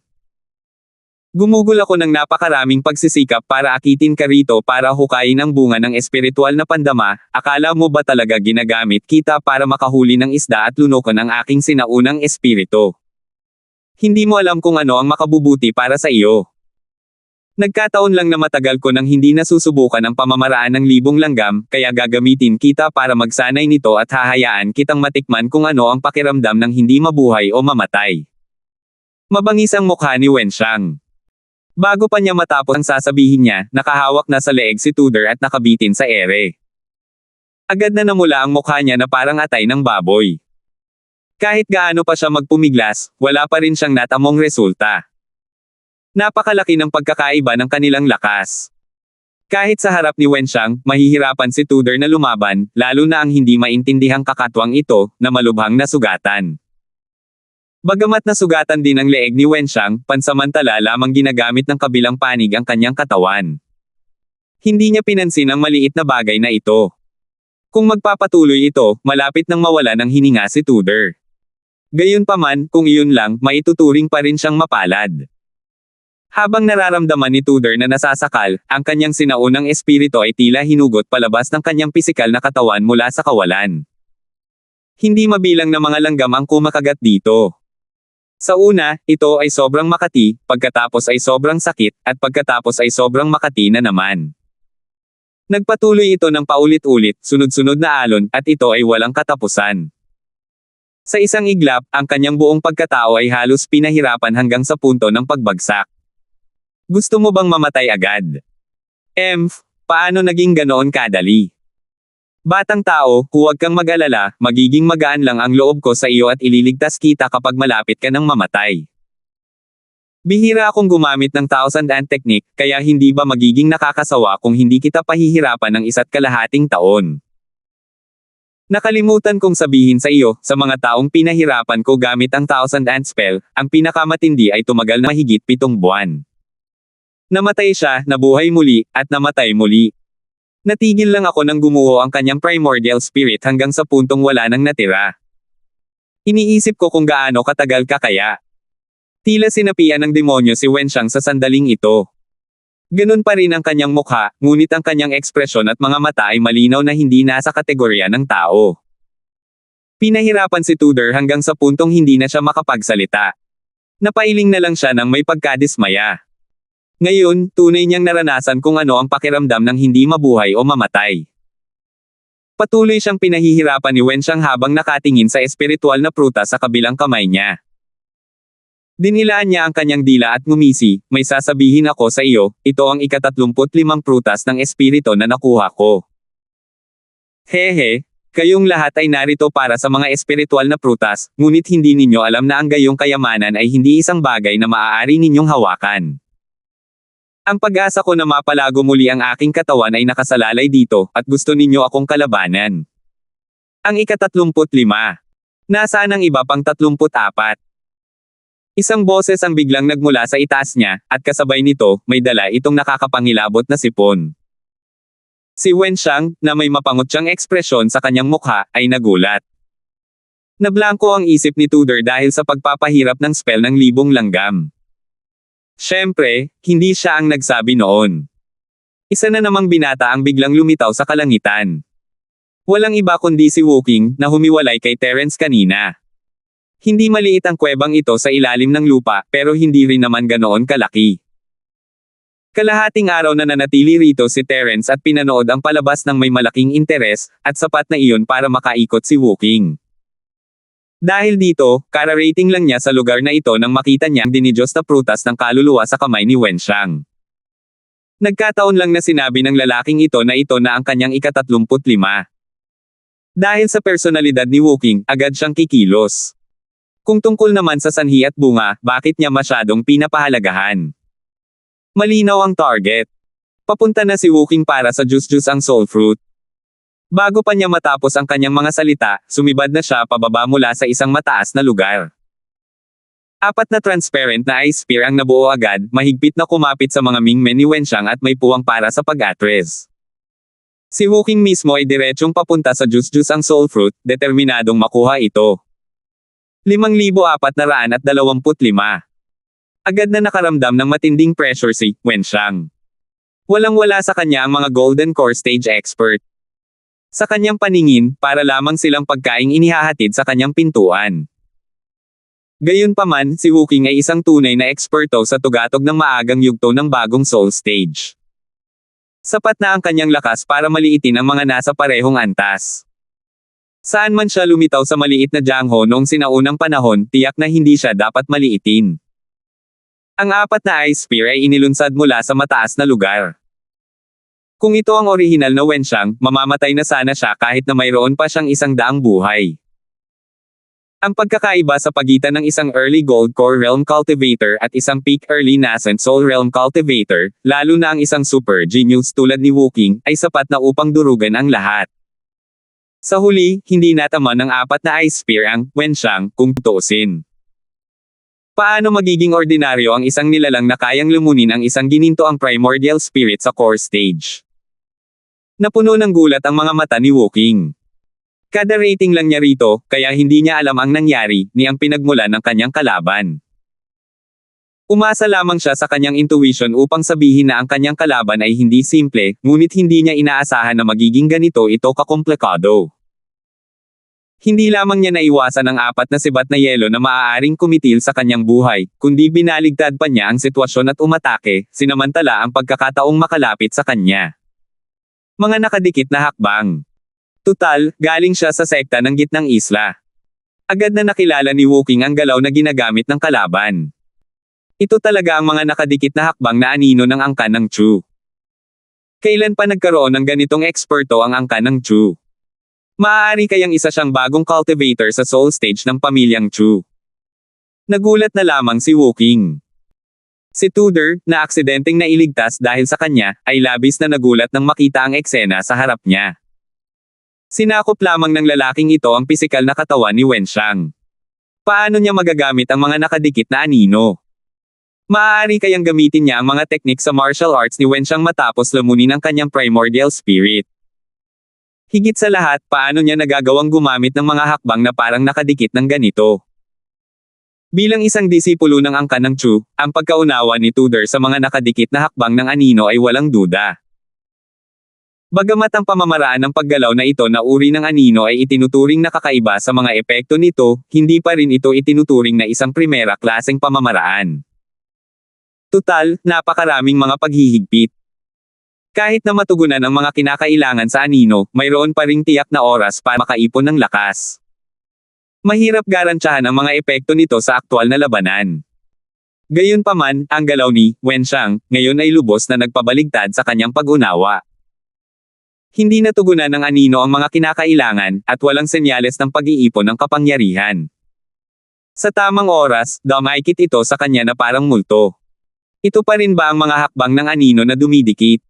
Gumugol ako ng napakaraming pagsisikap para akitin ka rito para hukayin ang bunga ng espiritual na pandama, akala mo ba talaga ginagamit kita para makahuli ng isda at lunukan ang aking sinaunang espiritu? Hindi mo alam kung ano ang makabubuti para sa iyo. Nagkataon lang na matagal ko nang hindi nasusubukan ang pamamaraan ng libong langgam, kaya gagamitin kita para magsanay nito at hahayaan kitang matikman kung ano ang pakiramdam ng hindi mabuhay o mamatay. Mabangis ang mukha ni Wenxiang. Bago pa niya matapos ang sasabihin niya, nakahawak na sa leeg si Tudor at nakabitin sa ere. Agad na namula ang mukha niya na parang atay ng baboy. Kahit gaano pa siya magpumiglas, wala pa rin siyang natamong resulta. Napakalaki ng pagkakaiba ng kanilang lakas. Kahit sa harap ni Wenxiang, mahihirapan si Tudor na lumaban, lalo na ang hindi maintindihang kakatwang ito, na malubhang nasugatan. Bagamat nasugatan din ang leeg ni Wenxiang, pansamantala lamang ginagamit ng kabilang panig ang kanyang katawan. Hindi niya pinansin ang maliit na bagay na ito. Kung magpapatuloy ito, malapit nang mawala ng hininga si Tudor. Gayunpaman, kung iyon lang, maituturing pa rin siyang mapalad. Habang nararamdaman ni Tudor na nasasakal, ang kanyang sinaunang espiritu ay tila hinugot palabas ng kanyang pisikal na katawan mula sa kawalan. Hindi mabilang na mga langgam ang kumakagat dito. Sa una, ito ay sobrang makati, pagkatapos ay sobrang sakit, at pagkatapos ay sobrang makati na naman. Nagpatuloy ito ng paulit-ulit, sunod-sunod na alon, at ito ay walang katapusan. Sa isang iglap, ang kanyang buong pagkatao ay halos pinahirapan hanggang sa punto ng pagbagsak. Gusto mo bang mamatay agad? Paano naging ganoon kadali? Batang tao, huwag kang mag-alala, magiging magaan lang ang loob ko sa iyo at ililigtas kita kapag malapit ka ng mamatay. Bihira akong gumamit ng Thousand Ant Technique, kaya hindi ba magiging nakakasawa kung hindi kita pahihirapan ng 1.5 taon? Nakalimutan kong sabihin sa iyo, sa mga taong pinahirapan ko gamit ang Thousand Ant Spell, ang pinakamatindi ay tumagal na mahigit 7 buwan. Namatay siya, nabuhay muli, at namatay muli. Natigil lang ako nang gumuho ang kanyang primordial spirit hanggang sa puntong wala nang natira. Iniisip ko kung gaano katagal ka kaya. Tila sinapian ng demonyo si Wenxiang sa sandaling ito. Ganun pa rin ang kanyang mukha, ngunit ang kanyang ekspresyon at mga mata ay malinaw na hindi nasa kategorya ng tao. Pinahirapan si Tudor hanggang sa puntong hindi na siya makapagsalita. Napailing na lang siya nang may pagkadismaya. Ngayon, tunay niyang naranasan kung ano ang pakiramdam ng hindi mabuhay o mamatay. Patuloy siyang pinahihirapan ni Wenxiang habang nakatingin sa espiritual na prutas sa kabilang kamay niya. Dinilaan niya ang kanyang dila at ngumisi, may sasabihin ako sa iyo, ito ang ika-35 prutas ng espiritu na nakuha ko. Hehe, kayong lahat ay narito para sa mga espiritual na prutas, ngunit hindi ninyo alam na ang gayong kayamanan ay hindi isang bagay na maaari ninyong hawakan. Ang pag-asa ko na mapalago muli ang aking katawan ay nakasalalay dito, at gusto ninyo akong kalabanan. Ang ika-35. Nasaan ang iba pang 34? Isang boses ang biglang nagmula sa itaas niya, at kasabay nito, may dala itong nakakapangilabot na sipon. Si Wenxiang, na may mapangutyang ekspresyon sa kanyang mukha, ay nagulat. Nablangko ang isip ni Tudor dahil sa pagpapahirap ng spell ng libong langgam. Siyempre, hindi siya ang nagsabi noon. Isa na namang binata ang biglang lumitaw sa kalangitan. Walang iba kundi si Woking, na humiwalay kay Terence kanina. Hindi maliit ang kuwebang ito sa ilalim ng lupa, pero hindi rin naman ganoon kalaki. Kalahating araw na nanatili rito si Terence at pinanood ang palabas ng may malaking interes, at sapat na iyon para makaikot si Wooking. Dahil dito, kararating lang niya sa lugar na ito nang makita niya ang dinidiyos na prutas ng kaluluwa sa kamay ni Wenxiang. Nagkataon lang na sinabi ng lalaking ito na ang kanyang ika-35. Dahil sa personalidad ni Wooking, agad siyang kikilos. Kung tungkol naman sa sanhi at bunga, bakit niya masyadong pinapahalagahan? Malinaw ang target. Papunta na si Wooking para sa juice ang soul fruit. Bago pa niya matapos ang kanyang mga salita, sumibad na siya pababa mula sa isang mataas na lugar. 4 na transparent na ice spear ang nabuo agad, mahigpit na kumapit sa mga mingmen ni Wenxiang at may puwang para sa pag-atres. Si Wooking mismo ay diretsong papunta sa juice ang soul fruit, determinadong makuha ito. 5,425. Agad na nakaramdam ng matinding pressure si Wenxiang. Walang-wala sa kanya ang mga Golden Core Stage expert. Sa kanyang paningin, para lamang silang pagkaing inihahatid sa kanyang pintuan. Gayunpaman, si Wooking ay isang tunay na eksperto sa tugatog ng maagang yugto ng bagong soul stage. Sapat na ang kanyang lakas para maliitin ang mga nasa parehong antas. Saan man siya lumitaw sa maliit na Jiangho noong sinaunang panahon, tiyak na hindi siya dapat maliitin. Ang 4 na ice spear ay inilunsad mula sa mataas na lugar. Kung ito ang orihinal na Wenxiang, mamamatay na sana siya kahit na mayroon pa siyang 100 buhay. Ang pagkakaiba sa pagitan ng isang early Gold Core Realm Cultivator at isang peak early Nascent Soul Realm Cultivator, lalo na ang isang super genius tulad ni Wooking, ay sapat na upang durugan ang lahat. Sa huli, hindi natama ng 4 na ice spear ang Wenxiang, kung tutuusin. Paano magiging ordinaryo ang isang nilalang na kayang lumunin ang isang ginintoang primordial spirit sa core stage? Napuno ng gulat ang mga mata ni Wooking. Kada rating lang niya rito, kaya hindi niya alam ang nangyari, ni ang pinagmulan ng kanyang kalaban. Umasa lamang siya sa kanyang intuition upang sabihin na ang kanyang kalaban ay hindi simple, ngunit hindi niya inaasahan na magiging ganito ito kakomplikado. Hindi lamang niya naiwasan ang 4 na sibat na yelo na maaaring kumitil sa kanyang buhay, kundi binaligtad pa niya ang sitwasyon at umatake, sinamantala ang pagkakataong makalapit sa kanya. Mga nakadikit na hakbang. Tutal, galing siya sa sekta ng gitnang isla. Agad na nakilala ni Wooking ang galaw na ginagamit ng kalaban. Ito talaga ang mga nakadikit na hakbang na anino ng angkan ng Chu. Kailan pa nagkaroon ng ganitong eksperto ang angkan ng Chu? Maaari kayang isa siyang bagong cultivator sa soul stage ng pamilyang Chu. Nagulat na lamang si Wooking. Si Tudor, na aksidenteng nailigtas dahil sa kanya, ay labis na nagulat nang makita ang eksena sa harap niya. Sinakop lamang ng lalaking ito ang pisikal na katawan ni Wenxiang. Paano niya magagamit ang mga nakadikit na anino? Maaari kayang gamitin niya ang mga teknik sa martial arts ni Wenxiang matapos lamunin ang kanyang primordial spirit. Higit sa lahat, paano niya nagagawang gumamit ng mga hakbang na parang nakadikit ng ganito? Bilang isang disipulo ng angkan ng Chu, ang pagkaunawa ni Tudor sa mga nakadikit na hakbang ng anino ay walang duda. Bagamat ang pamamaraan ng paggalaw na ito na uri ng anino ay itinuturing na kakaiba sa mga epekto nito, hindi pa rin ito itinuturing na isang primera klaseng pamamaraan. Tutal, napakaraming mga paghihigpit. Kahit na matugunan ang mga kinakailangan sa anino, mayroon pa ring tiyak na oras para makaipon ng lakas. Mahirap garantyahan ang mga epekto nito sa aktwal na labanan. Gayunpaman, ang galaw ni Wenxiang ngayon ay lubos na nagpabaligtad sa kanyang pag-unawa. Hindi natugunan ng anino ang mga kinakailangan, at walang senyales ng pag-iipon ng kapangyarihan. Sa tamang oras, dumaikit ito sa kanya na parang multo. Ito pa rin ba ang mga hakbang ng anino na dumidikit?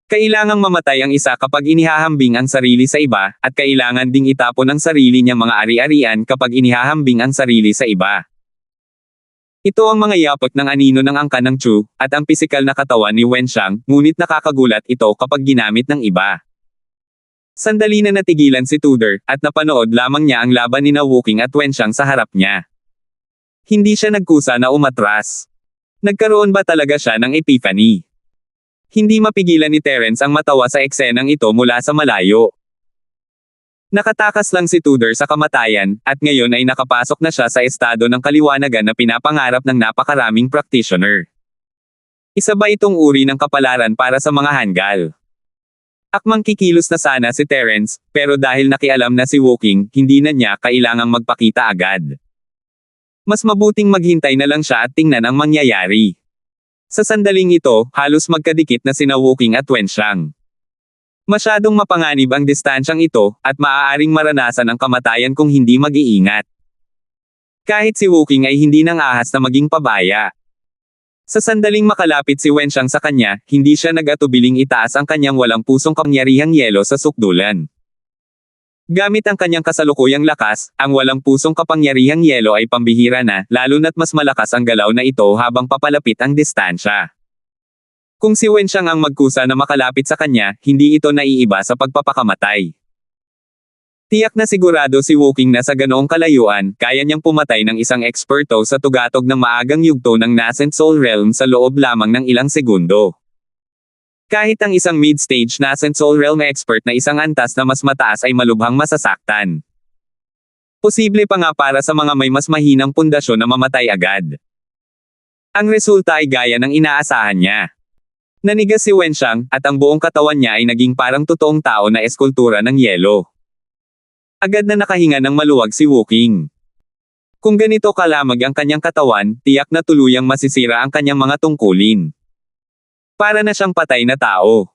Kailangang mamatay ang isa kapag inihahambing ang sarili sa iba, at kailangan ding itapon ang sarili niyang mga ari-arian kapag inihahambing ang sarili sa iba. Ito ang mga yapot ng anino ng angkan ng Chu, at ang pisikal na katawan ni Wenxiang, ngunit nakakagulat ito kapag ginamit ng iba. Sandali na natigilan si Tudor, at napanood lamang niya ang laban ni Wooking at Wenxiang sa harap niya. Hindi siya nagkusa na umatras. Nagkaroon ba talaga siya ng epiphany? Hindi mapigilan ni Terence ang matawa sa eksenang ito mula sa malayo. Nakatakas lang si Tudor sa kamatayan, at ngayon ay nakapasok na siya sa estado ng kaliwanagan na pinapangarap ng napakaraming practitioner. Isa ba itong uri ng kapalaran para sa mga Hangal? Akmang kikilos na sana si Terence, pero dahil nakialam na si Woking, hindi na niya kailangang magpakita agad. Mas mabuting maghintay na lang siya at tingnan ang mangyayari. Sa sandaling ito, halos magkadikit na sina Woking at Wenxiang. Masyadong mapanganib ang distansyang ito, at maaaring maranasan ang kamatayan kung hindi mag-iingat. Kahit si Woking ay hindi nang ahas na maging pabaya. Sa sandaling makalapit si Wenxiang sa kanya, hindi siya nag-atubiling itaas ang kanyang walang pusong kapangyarihang yelo sa sukdulan. Gamit ang kanyang kasalukuyang lakas, ang walang pusong kapangyarihang yelo ay pambihira na, lalo na't mas malakas ang galaw na ito habang papalapit ang distansya. Kung si Wenxiang ang magkusa na makalapit sa kanya, hindi ito naiiba sa pagpapakamatay. Tiyak na sigurado si Woking na sa ganoong kalayuan, kaya niyang pumatay ng isang eksperto sa tugatog ng maagang yugto ng Nascent Soul Realm sa loob lamang ng ilang segundo. Kahit ang isang mid-stage Nascent Soul Realm expert na isang antas na mas mataas ay malubhang masasaktan. Posible pa nga para sa mga may mas mahinang pundasyon na mamatay agad. Ang resulta ay gaya ng inaasahan niya. Nanigas si Wenxiang, at ang buong katawan niya ay naging parang totoong tao na eskultura ng yelo. Agad na nakahinga ng maluwag si Woking. Kung ganito kalamag ang kanyang katawan, tiyak na tuluyang masisira ang kanyang mga tungkulin. Para na siyang patay na tao.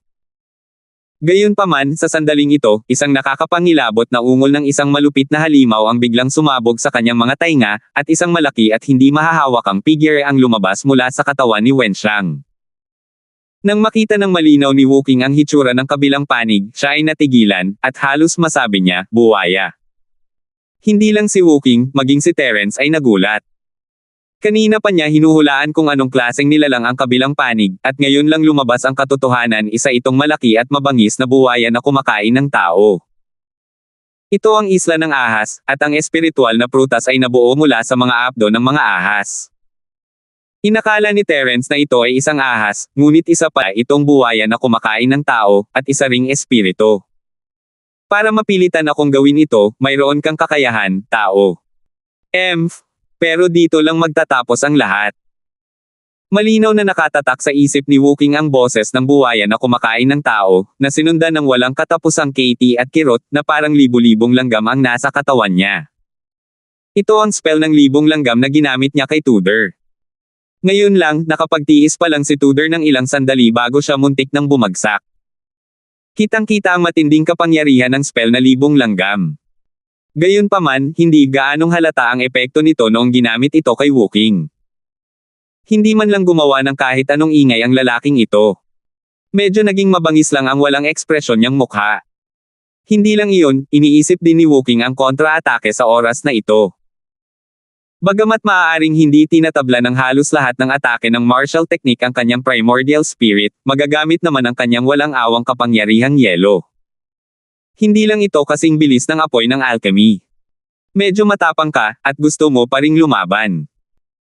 Gayunpaman, sa sandaling ito, isang nakakapangilabot na ungol ng isang malupit na halimaw ang biglang sumabog sa kanyang mga tainga, at isang malaki at hindi mahahawakang figure ang lumabas mula sa katawan ni Wenxiang. Nang makita ng malinaw ni Woking ang hitsura ng kabilang panig, siya ay natigilan, at halos masabi niya, buwaya. Hindi lang si Woking, maging si Terence ay nagulat. Kanina pa niya hinuhulaan kung anong klaseng nilalang ang kabilang panig, at ngayon lang lumabas ang katotohanan, isa itong malaki at mabangis na buwaya na kumakain ng tao. Ito ang isla ng ahas, at ang espiritual na prutas ay nabuo mula sa mga apdo ng mga ahas. Inakala ni Terence na ito ay isang ahas, ngunit isa pa itong buwaya na kumakain ng tao, at isa ring espiritu. Para mapilitan akong gawin ito, mayroon kang kakayahan, tao. Pero dito lang magtatapos ang lahat. Malinaw na nakatatak sa isip ni Woking ang boses ng buwaya na kumakain ng tao, na sinundan ng walang katapusang Katie at kirot, na parang libu-libong langgam ang nasa katawan niya. Ito ang spell ng libong langgam na ginamit niya kay Tudor. Ngayon lang, nakapagtiis pa lang si Tudor ng ilang sandali bago siya muntik nang bumagsak. Kitang-kita ang matinding kapangyarihan ng spell na libong langgam. Gayunpaman, hindi gaanong halata ang epekto nito noong ginamit ito kay Woking. Hindi man lang gumawa ng kahit anong ingay ang lalaking ito. Medyo naging mabangis lang ang walang ekspresyon niyang mukha. Hindi lang iyon, iniisip din ni Woking ang kontra-atake sa oras na ito. Bagamat maaaring hindi tinatabla ng halos lahat ng atake ng martial technique ang kanyang primordial spirit, magagamit naman ang kanyang walang awang kapangyarihang yelo. Hindi lang ito kasing bilis ng apoy ng alchemy. Medyo matapang ka, at gusto mo pa ring lumaban.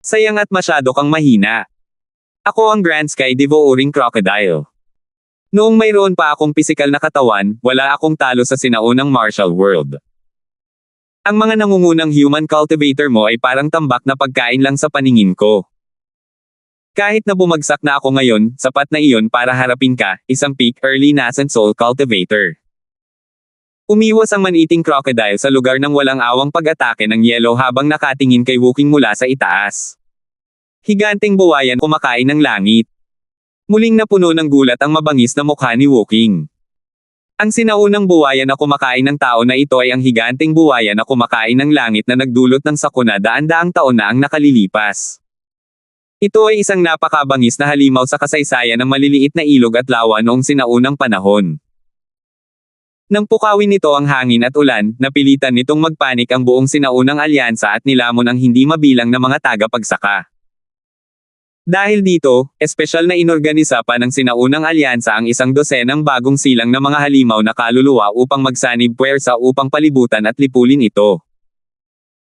Sayang at masyado kang mahina. Ako ang Grand Sky Devouring Crocodile. Noong mayroon pa akong pisikal na katawan, wala akong talo sa sinaunang martial world. Ang mga nangungunang human cultivator mo ay parang tambak na pagkain lang sa paningin ko. Kahit na bumagsak na ako ngayon, sapat na iyon para harapin ka, isang peak early nascent soul cultivator. Umiwas ang man-eating crocodile sa lugar ng walang awang pag-atake ng yelo habang nakatingin kay Woking mula sa itaas. Higanteng buwayan kumakain ng langit. Muling napuno ng gulat ang mabangis na mukha ni Woking. Ang sinaunang buwaya na kumakain ng tao na ito ay ang higanteng buwaya na kumakain ng langit na nagdulot ng sakuna daan-daang taon na ang nakalilipas. Ito ay isang napakabangis na halimaw sa kasaysayan ng maliliit na ilog at lawa noong sinaunang panahon. Nang pukawin nito ang hangin at ulan, napilitan nitong magpanik ang buong sinaunang alyansa at nilamon ang hindi mabilang na mga tagapagsaka. Dahil dito, espesyal na inorganisa pa ng sinaunang alyansa ang isang dosenang bagong silang na mga halimaw na kaluluwa upang magsanib puwersa upang palibutan at lipulin ito.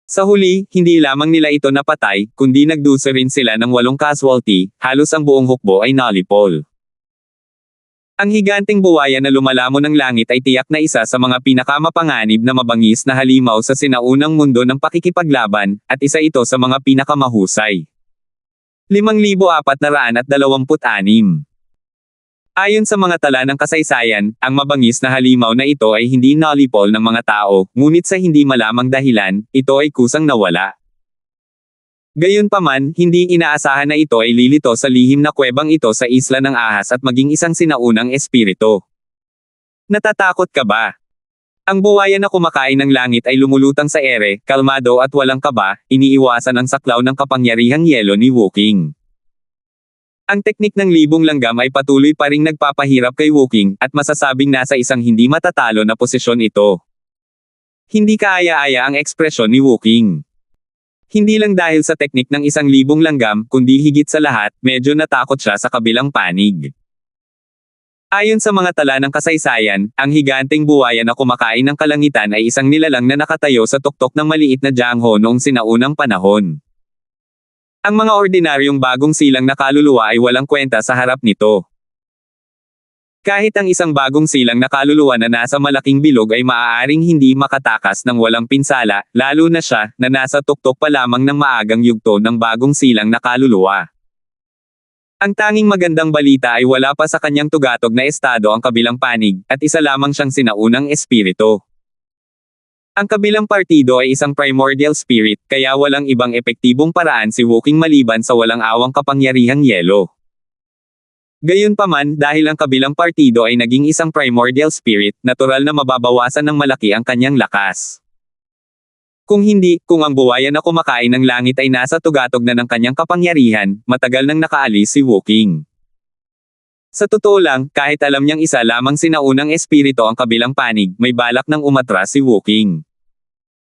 Sa huli, hindi lamang nila ito napatay, kundi nagdusa rin sila ng 8 casualty, halos ang buong hukbo ay nalipol. Ang higanteng buwaya na lumalamon ng langit ay tiyak na isa sa mga pinakamapanganib na mabangis na halimaw sa sinaunang mundo ng pakikipaglaban, at isa ito sa mga pinakamahusay. 5,426. Ayon sa mga tala ng kasaysayan, ang mabangis na halimaw na ito ay hindi nalipol ng mga tao, ngunit sa hindi malamang dahilan, ito ay kusang nawala. Gayunpaman, hindi inaasahan na ito ay lilito sa lihim na kuwebang ito sa Isla ng Ahas at maging isang sinaunang espiritu. Natatakot ka ba? Ang buwaya na kumakain ng langit ay lumulutang sa ere, kalmado at walang kaba, iniiwasan ang saklaw ng kapangyarihang yelo ni Wukong. Ang teknik ng libong langgam ay patuloy pa ring nagpapahirap kay Wukong, at masasabing nasa isang hindi matatalo na posisyon ito. Hindi kaaya-aya ang ekspresyon ni Wukong. Hindi lang dahil sa teknik ng isang libong langgam, kundi higit sa lahat, medyo natakot siya sa kabilang panig. Ayon sa mga tala ng kasaysayan, ang higanteng buwaya na kumakain ng kalangitan ay isang nilalang na nakatayo sa tuktok ng maliit na Jiangho noong sinaunang panahon. Ang mga ordinaryong bagong silang na kaluluwa ay walang kwenta sa harap nito. Kahit ang isang bagong silang na kaluluwa na nasa malaking bilog ay maaaring hindi makatakas ng walang pinsala, lalo na siya, na nasa tuktok pa lamang ng maagang yugto ng bagong silang na kaluluwa. Ang tanging magandang balita ay wala pa sa kanyang tugatog na estado ang kabilang panig, at isa lamang siyang sinaunang espiritu. Ang kabilang partido ay isang primordial spirit, kaya walang ibang epektibong paraan si Wukong maliban sa walang awang kapangyarihang yelo. Gayunpaman, dahil ang kabilang partido ay naging isang primordial spirit, natural na mababawasan ng malaki ang kanyang lakas. Kung ang buwaya na kumakain ng langit ay nasa tugatog na ng kanyang kapangyarihan, matagal nang nakaalis si Wukong. Sa totoo lang, kahit alam niyang isa lamang sinaunang espiritu ang kabilang panig, may balak nang umatras si Wukong.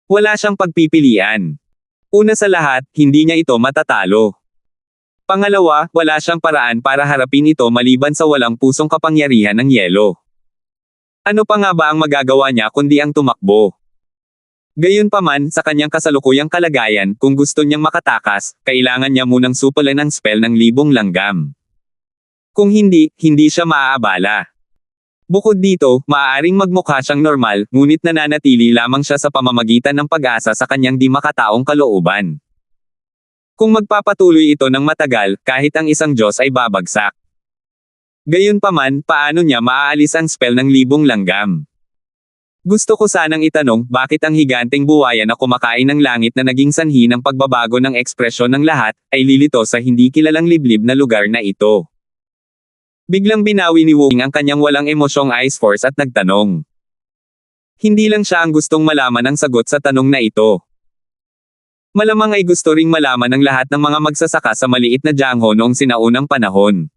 Wala siyang pagpipilian. Una sa lahat, hindi niya ito matatalo. Pangalawa, wala siyang paraan para harapin ito maliban sa walang pusong kapangyarihan ng yelo. Ano pa nga ba ang magagawa niya kundi ang tumakbo? Gayunpaman, sa kanyang kasalukuyang kalagayan, kung gusto niyang makatakas, kailangan niya munang supulan ang spell ng libong langgam. Kung hindi siya maaabala. Bukod dito, maaaring magmukha siyang normal, ngunit nananatili lamang siya sa pamamagitan ng pag-asa sa kanyang di makataong kalooban. Kung magpapatuloy ito ng matagal, kahit ang isang Diyos ay babagsak. Gayunpaman, paano niya maaalis ang spell ng libong langgam? Gusto ko sanang itanong, bakit ang higanteng buwaya na kumakain ng langit na naging sanhi ng pagbabago ng ekspresyon ng lahat, ay lilito sa hindi kilalang liblib na lugar na ito? Biglang binawi ni Wukong ang kanyang walang emosyong Ice Force at nagtanong. Hindi lang siya ang gustong malaman ang sagot sa tanong na ito. Malamang ay gusto ring malaman ng lahat ng mga magsasaka sa maliit na Jiangho noong sinaunang panahon.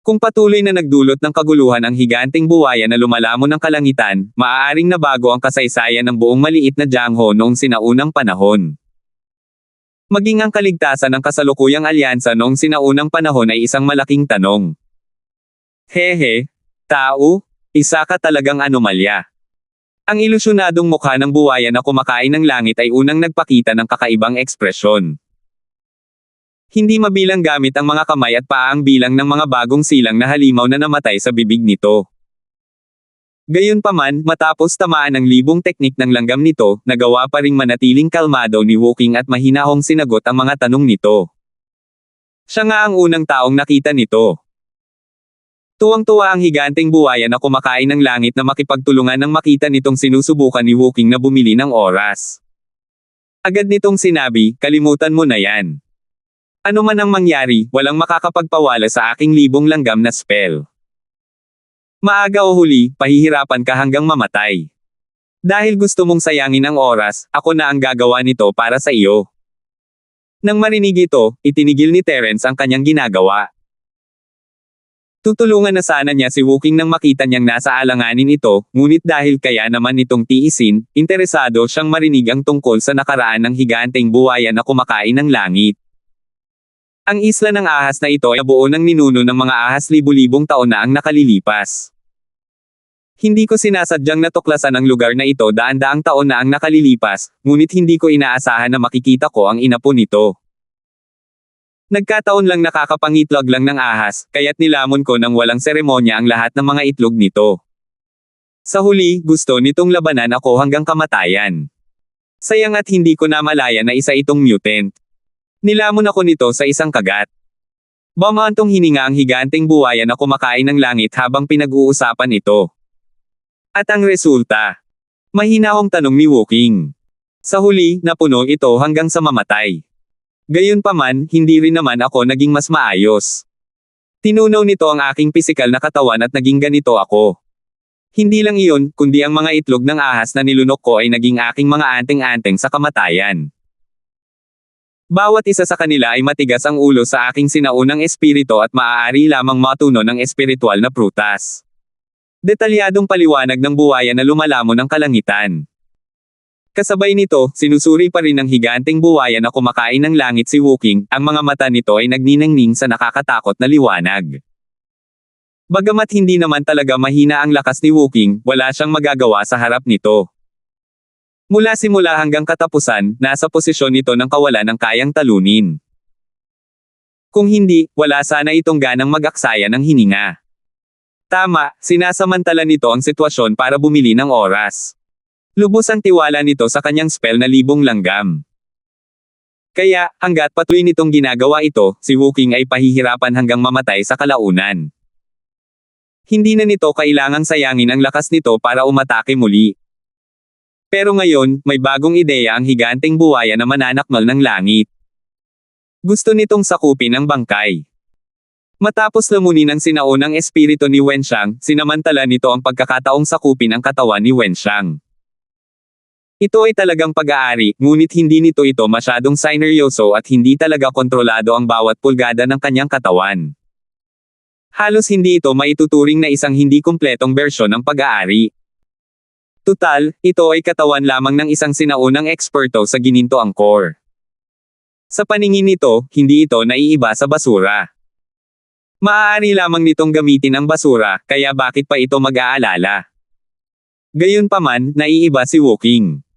Kung patuloy na nagdulot ng kaguluhan ang higanteng buwaya na lumalamon ng kalangitan, maaaring nabago ang kasaysayan ng buong maliit na Jiangho noong sinaunang panahon. Maging ang kaligtasan ng kasalukuyang alyansa noong sinaunang panahon ay isang malaking tanong. Hehe, tao, isa ka talagang anomalya. Ang ilusyonadong mukha ng buwaya na kumakain ng langit ay unang nagpakita ng kakaibang ekspresyon. Hindi mabilang gamit ang mga kamay at paa ang bilang ng mga bagong silang na halimaw na namatay sa bibig nito. Gayunpaman, matapos tamaan ng libong teknik ng langgam nito, nagawa pa ring manatiling kalmado ni Wukong at mahinahong sinagot ang mga tanong nito. Siya nga ang unang taong nakita nito. Tuwang-tuwa ang higanteng buwaya na kumakain ng langit na makipagtulungan nang makita nitong sinusubukan ni Wukong na bumili ng oras. Agad nitong sinabi, kalimutan mo na yan. Ano man ang mangyari, walang makakapagpawala sa aking libong langgam na spell. Maaga o huli, pahihirapan ka hanggang mamatay. Dahil gusto mong sayangin ang oras, ako na ang gagawa nito para sa iyo. Nang marinig ito, itinigil ni Terence ang kanyang ginagawa. Tutulungan na sana niya si Wukong nang makita niyang nasa alanganin ito, ngunit dahil kaya naman itong tiisin, interesado siyang marinig ang tungkol sa nakaraan ng higanteng buwaya na kumakain ng langit. Ang isla ng ahas na ito ay buo ng ninuno ng mga ahas libu-libong taon na ang nakalilipas. Hindi ko sinasadyang natuklasan ang lugar na ito daan-daang taon na ang nakalilipas, ngunit hindi ko inaasahan na makikita ko ang inapo nito. Nagkataon lang nakakapangitlog lang ng ahas, kaya't nilamon ko ng walang seremonya ang lahat ng mga itlog nito. Sa huli, gusto nitong labanan ako hanggang kamatayan. Sayang at hindi ko namalaya na isa itong mutant. Nilamon ako nito sa isang kagat. Bamantong hininga ang higanteng buwaya na kumakain ng langit habang pinag-uusapan ito. At ang resulta? Mahinahong tanong ni Woking. Sa huli, napuno ito hanggang sa mamatay. Gayunpaman, hindi rin naman ako naging mas maayos. Tinunaw nito ang aking pisikal na katawan at naging ganito ako. Hindi lang iyon, kundi ang mga itlog ng ahas na nilunok ko ay naging aking mga anteng-anteng sa kamatayan. Bawat isa sa kanila ay matigas ang ulo sa aking sinaunang espiritu at maaari lamang matuno ng espiritual na prutas. Detalyadong paliwanag ng buwaya na lumalamon ng kalangitan. Kasabay nito, sinusuri pa rin ng higanteng buwaya na kumakain ng langit si Woking, ang mga mata nito ay nagniningning sa nakakatakot na liwanag. Bagamat hindi naman talaga mahina ang lakas ni Woking, wala siyang magagawa sa harap nito. Mula simula hanggang katapusan, nasa posisyon nito ng kawalan ng kayang talunin. Kung hindi, wala sana itong ganang mag-aksaya ng hininga. Tama, sinasamantala nito ang sitwasyon para bumili ng oras. Lubos ang tiwala nito sa kanyang spell na libong langgam. Kaya, hanggat patuloy nitong ginagawa ito, si Woking ay pahihirapan hanggang mamatay sa kalaunan. Hindi na nito kailangang sayangin ang lakas nito para umatake muli. Pero ngayon, may bagong ideya ang higanteng buwaya na mananakmal ng langit. Gusto nitong sakupin ang bangkay. Matapos lamunin ang sinaunang espiritu ni Wenxiang, sinamantala nito ang pagkakataong sakupin ang katawan ni Wenxiang. Ito ay talagang pag-aari, ngunit hindi nito ito masyadong sineryoso at hindi talaga kontrolado ang bawat pulgada ng kanyang katawan. Halos hindi ito maituturing na isang hindi kumpletong bersyon ng pag-aari. Tutal, ito ay katawan lamang ng isang sinaunang eksperto sa gininto angkor. Sa paningin nito, hindi ito naiiba sa basura. Maaari lamang nitong gamitin ang basura, kaya bakit pa ito mag-aalala? Gayunpaman, naiiba si Woking.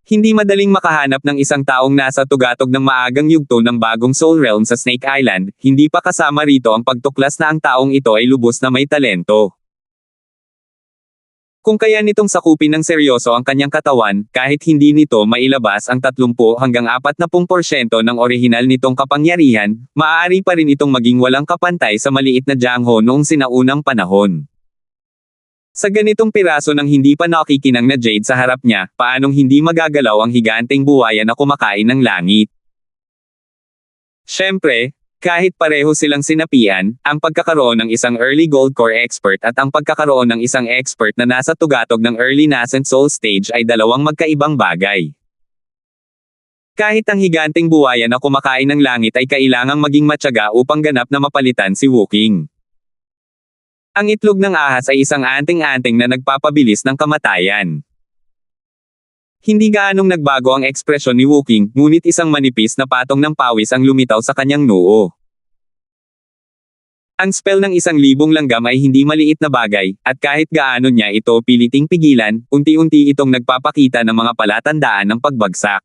Hindi madaling makahanap ng isang taong nasa tugatog ng maagang yugto ng bagong Soul Realm sa Snake Island, hindi pa kasama rito ang pagtuklas na ang taong ito ay lubos na may talento. Kung kaya nitong sakupin ng seryoso ang kanyang katawan, kahit hindi nito mailabas ang 30 hanggang 40% ng orihinal nitong kapangyarihan, maaari pa rin itong maging walang kapantay sa maliit na Jiangho noong sinaunang panahon. Sa ganitong piraso ng hindi pa nakikinang na jade sa harap niya, paanong hindi magagalaw ang higanteng buwaya na kumakain ng langit? Siyempre, kahit pareho silang sinapian, ang pagkakaroon ng isang early gold core expert at ang pagkakaroon ng isang expert na nasa tugatog ng early nascent soul stage ay dalawang magkaibang bagay. Kahit ang higanteng buwaya na kumakain ng langit ay kailangang maging matyaga upang ganap na mapalitan si Woking. Ang itlog ng ahas ay isang anteng-anteng na nagpapabilis ng kamatayan. Hindi gaanong nagbago ang ekspresyon ni Woking, ngunit isang manipis na patong ng pawis ang lumitaw sa kanyang noo. Ang spell ng 1,000 langgam ay hindi maliit na bagay, at kahit gaano niya ito piliting pigilan, unti-unti itong nagpapakita ng mga palatandaan ng pagbagsak.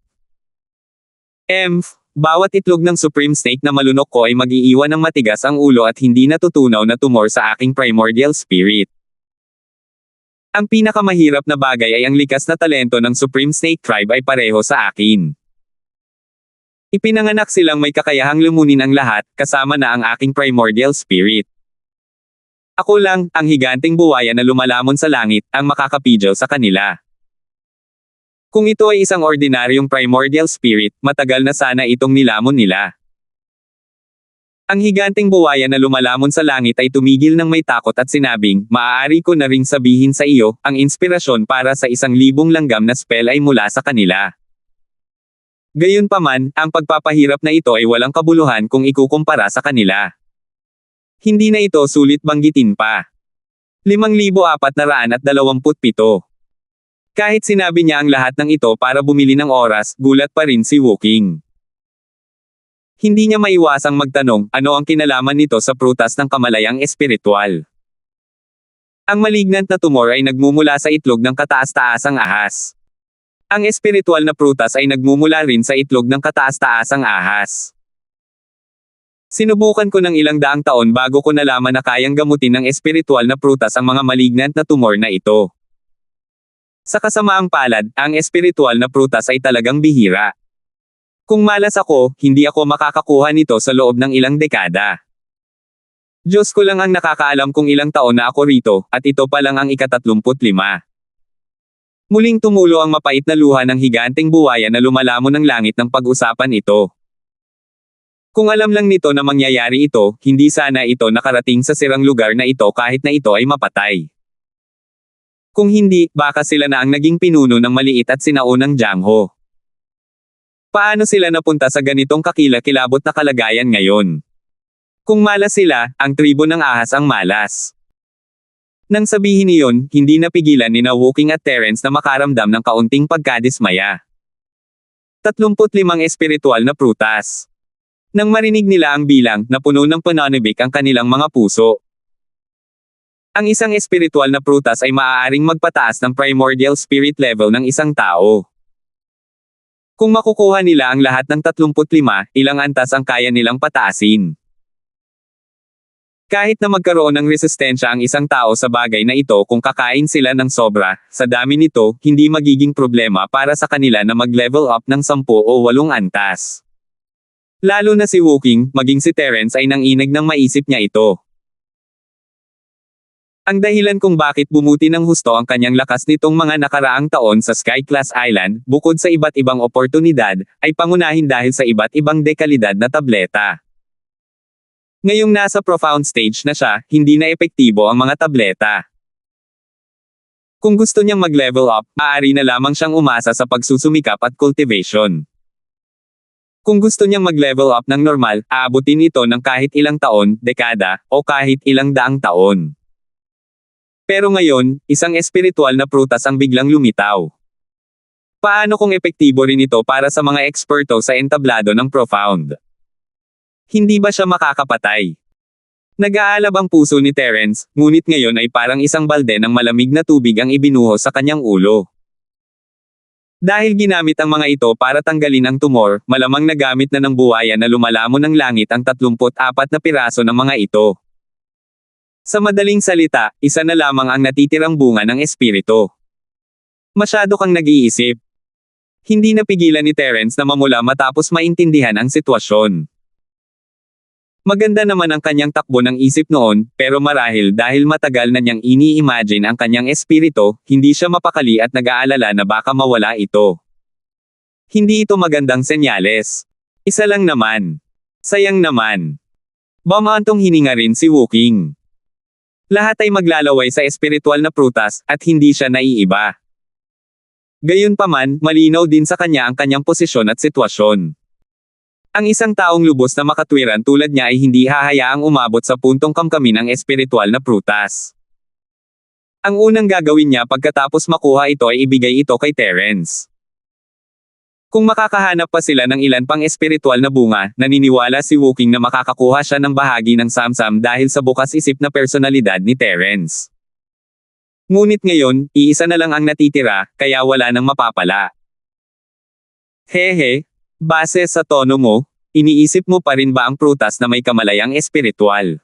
Bawat itlog ng Supreme Snake na malunok ko ay mag-iiwan ng matigas ang ulo at hindi natutunaw na tumor sa aking primordial spirit. Ang pinakamahirap na bagay ay ang likas na talento ng Supreme Snake Tribe ay pareho sa akin. Ipinanganak silang may kakayahang lumunin ang lahat, kasama na ang aking primordial spirit. Ako lang, ang higanteng buwaya na lumalamon sa langit, ang makakapidyo sa kanila. Kung ito ay isang ordinaryong primordial spirit, matagal na sana itong nilamon nila. Ang higanteng buwaya na lumalamon sa langit ay tumigil ng may takot at sinabing, maaari ko na ring sabihin sa iyo, ang inspirasyon para sa 1,000 langgam na spell ay mula sa kanila. Gayunpaman, ang pagpapahirap na ito ay walang kabuluhan kung ikukumpara sa kanila. Hindi na ito sulit banggitin pa. 5,427. Kahit sinabi niya ang lahat ng ito para bumili ng oras, gulat pa rin si Woking. Hindi niya maiwasang magtanong, ano ang kinalaman nito sa prutas ng kamalayang espiritual. Ang malignant na tumor ay nagmumula sa itlog ng kataas-taasang ahas. Ang espiritual na prutas ay nagmumula rin sa itlog ng kataas-taasang ahas. Sinubukan ko ng ilang daang taon bago ko nalaman na kayang gamutin ng espiritual na prutas ang mga malignant na tumor na ito. Sa kasamaang palad, ang espiritual na prutas ay talagang bihira. Kung malas ako, hindi ako makakakuha nito sa loob ng ilang dekada. Diyos ko lang ang nakakaalam kung ilang taon na ako rito, at ito pa lang ang ika-35. Muling tumulo ang mapait na luha ng higanteng buwaya na lumalamon ng langit ng pag-usapan ito. Kung alam lang nito na mangyayari ito, hindi sana ito nakarating sa sirang lugar na ito kahit na ito ay mapatay. Kung hindi, baka sila na ang naging pinuno ng maliit at sinaunang Jiangho. Paano sila napunta sa ganitong kakilakilabot na kalagayan ngayon? Kung malas sila, ang tribo ng ahas ang malas. Nang sabihin niyon, hindi napigilan ni na Woking at Terence na makaramdam ng kaunting pagkadismaya. 35 espiritual na prutas. Nang marinig nila ang bilang, napuno ng pananibik ang kanilang mga puso. Ang isang espiritual na prutas ay maaaring magpataas ng primordial spirit level ng isang tao. Kung makukuha nila ang lahat ng 35, ilang antas ang kaya nilang pataasin. Kahit na magkaroon ng resistensya ang isang tao sa bagay na ito kung kakain sila ng sobra, sa dami nito, hindi magiging problema para sa kanila na mag-level up ng 10 o 8 antas. Lalo na si Woking, maging si Terence ay nanginig nang maisip niya ito. Ang dahilan kung bakit bumuti ng husto ang kanyang lakas nitong mga nakaraang taon sa Sky Class Island, bukod sa iba't ibang oportunidad, ay pangunahin dahil sa iba't ibang dekalidad na tableta. Ngayong nasa profound stage na siya, hindi na epektibo ang mga tableta. Kung gusto niyang mag-level up, maaari na lamang siyang umasa sa pagsusumikap at cultivation. Kung gusto niyang mag-level up ng normal, aabutin ito ng kahit ilang taon, dekada, o kahit ilang daang taon. Pero ngayon, isang espiritual na prutas ang biglang lumitaw. Paano kung epektibo rin ito para sa mga eksperto sa entablado ng profound? Hindi ba siya makakapatay? Nag-aalab ang puso ni Terence, ngunit ngayon ay parang isang balde ng malamig na tubig ang ibinuhos sa kanyang ulo. Dahil ginamit ang mga ito para tanggalin ang tumor, malamang nagamit na ng buwaya na lumalamon ng langit ang 34 na piraso ng mga ito. Sa madaling salita, isa na lamang ang natitirang bunga ng espiritu. Masyado kang nag-iisip. Hindi napigilan ni Terence na mamula matapos maintindihan ang sitwasyon. Maganda naman ang kanyang takbo ng isip noon, pero marahil dahil matagal na niyang ini-imagine ang kanyang espiritu, hindi siya mapakali at nag-aalala na baka mawala ito. Hindi ito magandang senyales. Isa lang naman. Sayang naman. Bumantong hininga rin si Woking. Lahat ay maglalaway sa espiritual na prutas, at hindi siya naiiba. Gayunpaman, malinaw din sa kanya ang kanyang posisyon at sitwasyon. Ang isang taong lubos na makatwiran tulad niya ay hindi hahayaang umabot sa puntong kamkamin ang espiritual na prutas. Ang unang gagawin niya pagkatapos makuha ito ay ibigay ito kay Terence. Kung makakahanap pa sila ng ilan pang espiritual na bunga, naniniwala si Woking na makakakuha siya ng bahagi ng samsam dahil sa bukas isip na personalidad ni Terence. Ngunit ngayon, iisa na lang ang natitira, kaya wala nang mapapala. Hehe. Base sa tono mo, iniisip mo pa rin ba ang prutas na may kamalayang espiritual?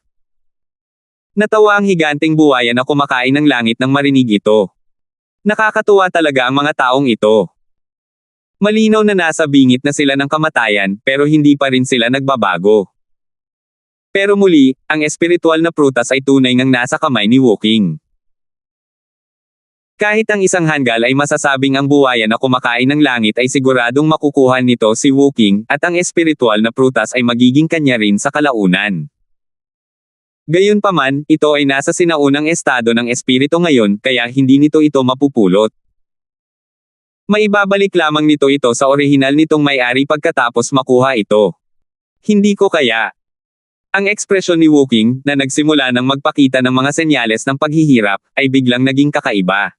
Natawa ang higanteng buwaya na kumakain ng langit nang marinig ito. Nakakatuwa talaga ang mga taong ito. Malinaw na nasa bingit na sila ng kamatayan, pero hindi pa rin sila nagbabago. Pero muli, ang espiritual na prutas ay tunay ngang nasa kamay ni Woking. Kahit ang isang hanggal ay masasabing ang buwaya na kumakain ng langit ay siguradong makukuha nito si Woking, at ang espiritual na prutas ay magiging kanya rin sa kalaunan. Gayunpaman, ito ay nasa sinaunang estado ng espiritu ngayon, kaya hindi nito ito mapupulot. Maibabalik lamang nito ito sa orihinal nitong may-ari pagkatapos makuha ito. Hindi ko kaya. Ang ekspresyon ni Woking, na nagsimula ng magpakita ng mga senyales ng paghihirap, ay biglang naging kakaiba.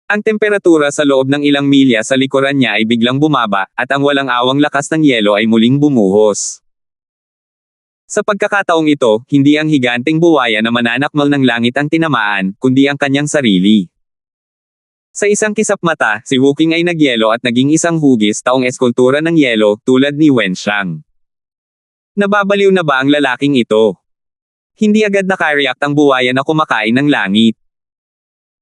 Ang temperatura sa loob ng ilang milya sa likuran niya ay biglang bumaba, at ang walang awang lakas ng yelo ay muling bumuhos. Sa pagkakataong ito, hindi ang higanteng buwaya na mananakmal ng langit ang tinamaan, kundi ang kanyang sarili. Sa isang kisap mata, si Woking ay nagyelo at naging isang hugis taong eskultura ng yelo, tulad ni Wenxiang. Nababaliw na ba ang lalaking ito? Hindi agad nakareact ang buwaya na kumakain ng langit.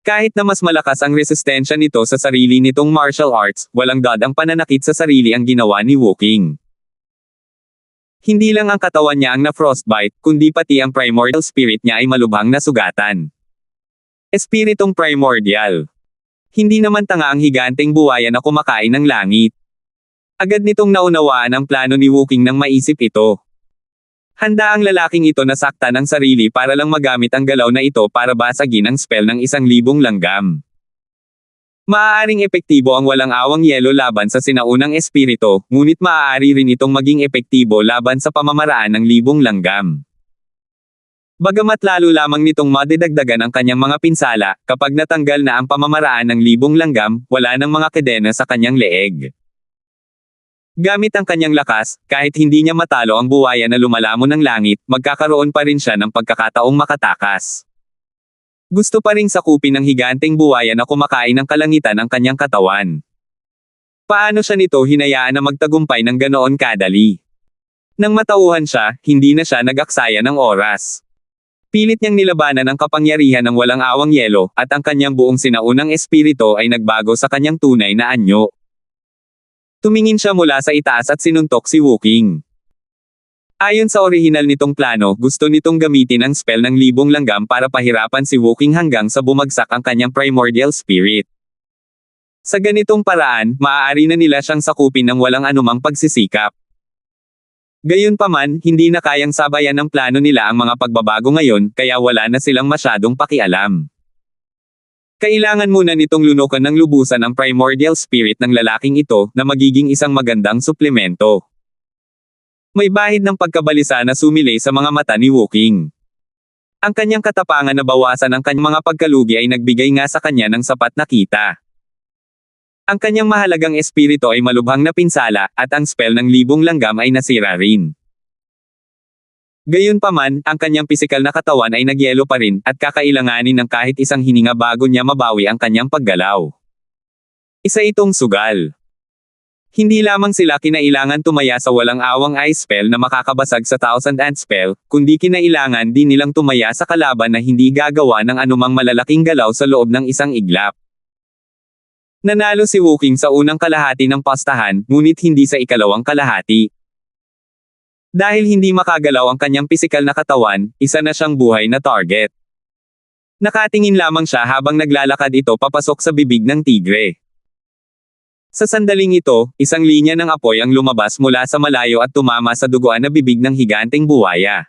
Kahit na mas malakas ang resistensya nito sa sarili nitong martial arts, walang dadang pananakit sa sarili ang ginawa ni Wukong. Hindi lang ang katawan niya ang na-frostbite, kundi pati ang primordial spirit niya ay malubhang nasugatan. Espiritong primordial. Hindi naman tanga ang higanteng buwaya na kumakain ng langit. Agad nitong naunawaan ang plano ni Wukong nang maisip ito. Handa ang lalaking ito na saktan ang sarili para lang magamit ang galaw na ito para basagin ang spell ng 1,000 langgam. Maaaring epektibo ang walang awang yelo laban sa sinaunang espirito, ngunit maaari rin itong maging epektibo laban sa pamamaraan ng 1,000 langgam. Bagamat lalo lamang nitong madidagdagan ang kanyang mga pinsala, kapag natanggal na ang pamamaraan ng 1,000 langgam, wala nang mga kadena sa kanyang leeg. Gamit ang kanyang lakas, kahit hindi niya matalo ang buwaya na lumalamon ng langit, magkakaroon pa rin siya ng pagkakataong makatakas. Gusto pa ring sakupin ng higanteng buwaya na kumakain ng kalangitan ang kanyang katawan. Paano siya nito hinayaan na magtagumpay ng ganoon kadali? Nang matauhan siya, hindi na siya nag-aksaya ng oras. Pilit niyang nilabanan ang kapangyarihan ng walang awang yelo, at ang kanyang buong sinaunang espirito ay nagbago sa kanyang tunay na anyo. Tumingin siya mula sa itaas at sinuntok si Wukong. Ayon sa orihinal nitong plano, gusto nitong gamitin ang spell ng 1,000 langgam para pahirapan si Wukong hanggang sa bumagsak ang kanyang primordial spirit. Sa ganitong paraan, maaari na nila siyang sakupin ng walang anumang pagsisikap. Gayunpaman, hindi na kayang sabayan ng plano nila ang mga pagbabago ngayon, kaya wala na silang masyadong pakialam. Kailangan muna nitong lunukan ng lubusan ang primordial spirit ng lalaking ito na magiging isang magandang suplemento. May bahid ng pagkabalisa na sumilay sa mga mata ni Wukong. Ang kanyang katapangan na bawasan ang kanyang mga pagkalugi ay nagbigay nga sa kanya ng sapat na kita. Ang kanyang mahalagang espiritu ay malubhang napinsala, at ang spell ng 1,000 langgam ay nasira rin. Gayunpaman, ang kanyang pisikal na katawan ay nagyelo pa rin, at kakailanganin ng kahit isang hininga bago niya mabawi ang kanyang paggalaw. Isa itong sugal. Hindi lamang sila kinailangan tumaya sa walang awang ice spell na makakabasag sa 1,000 ant spell, kundi kinailangan din nilang tumaya sa kalaban na hindi gagawa ng anumang malalaking galaw sa loob ng isang iglap. Nanalo si Wukong sa unang kalahati ng pastahan, ngunit hindi sa ikalawang kalahati. Dahil hindi makagalaw ang kanyang pisikal na katawan, isa na siyang buhay na target. Nakatingin lamang siya habang naglalakad ito papasok sa bibig ng tigre. Sa sandaling ito, isang linya ng apoy ang lumabas mula sa malayo at tumama sa duguan na bibig ng higanteng buwaya.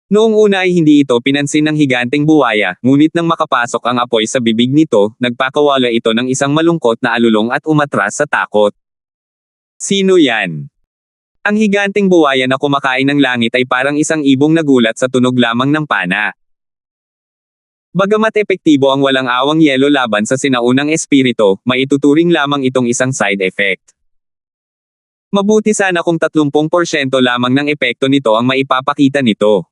Noong una ay hindi ito pinansin ng higanteng buwaya, ngunit nang makapasok ang apoy sa bibig nito, nagpakawala ito ng isang malungkot na alulong at umatras sa takot. Sino yan? Ang higanteng buwaya na kumakain ng langit ay parang isang ibong nagulat sa tunog lamang ng pana. Bagamat epektibo ang walang awang yelo laban sa sinaunang espirito, maituturing lamang itong isang side effect. Mabuti sana kung 30% lamang ng epekto nito ang maipapakita nito.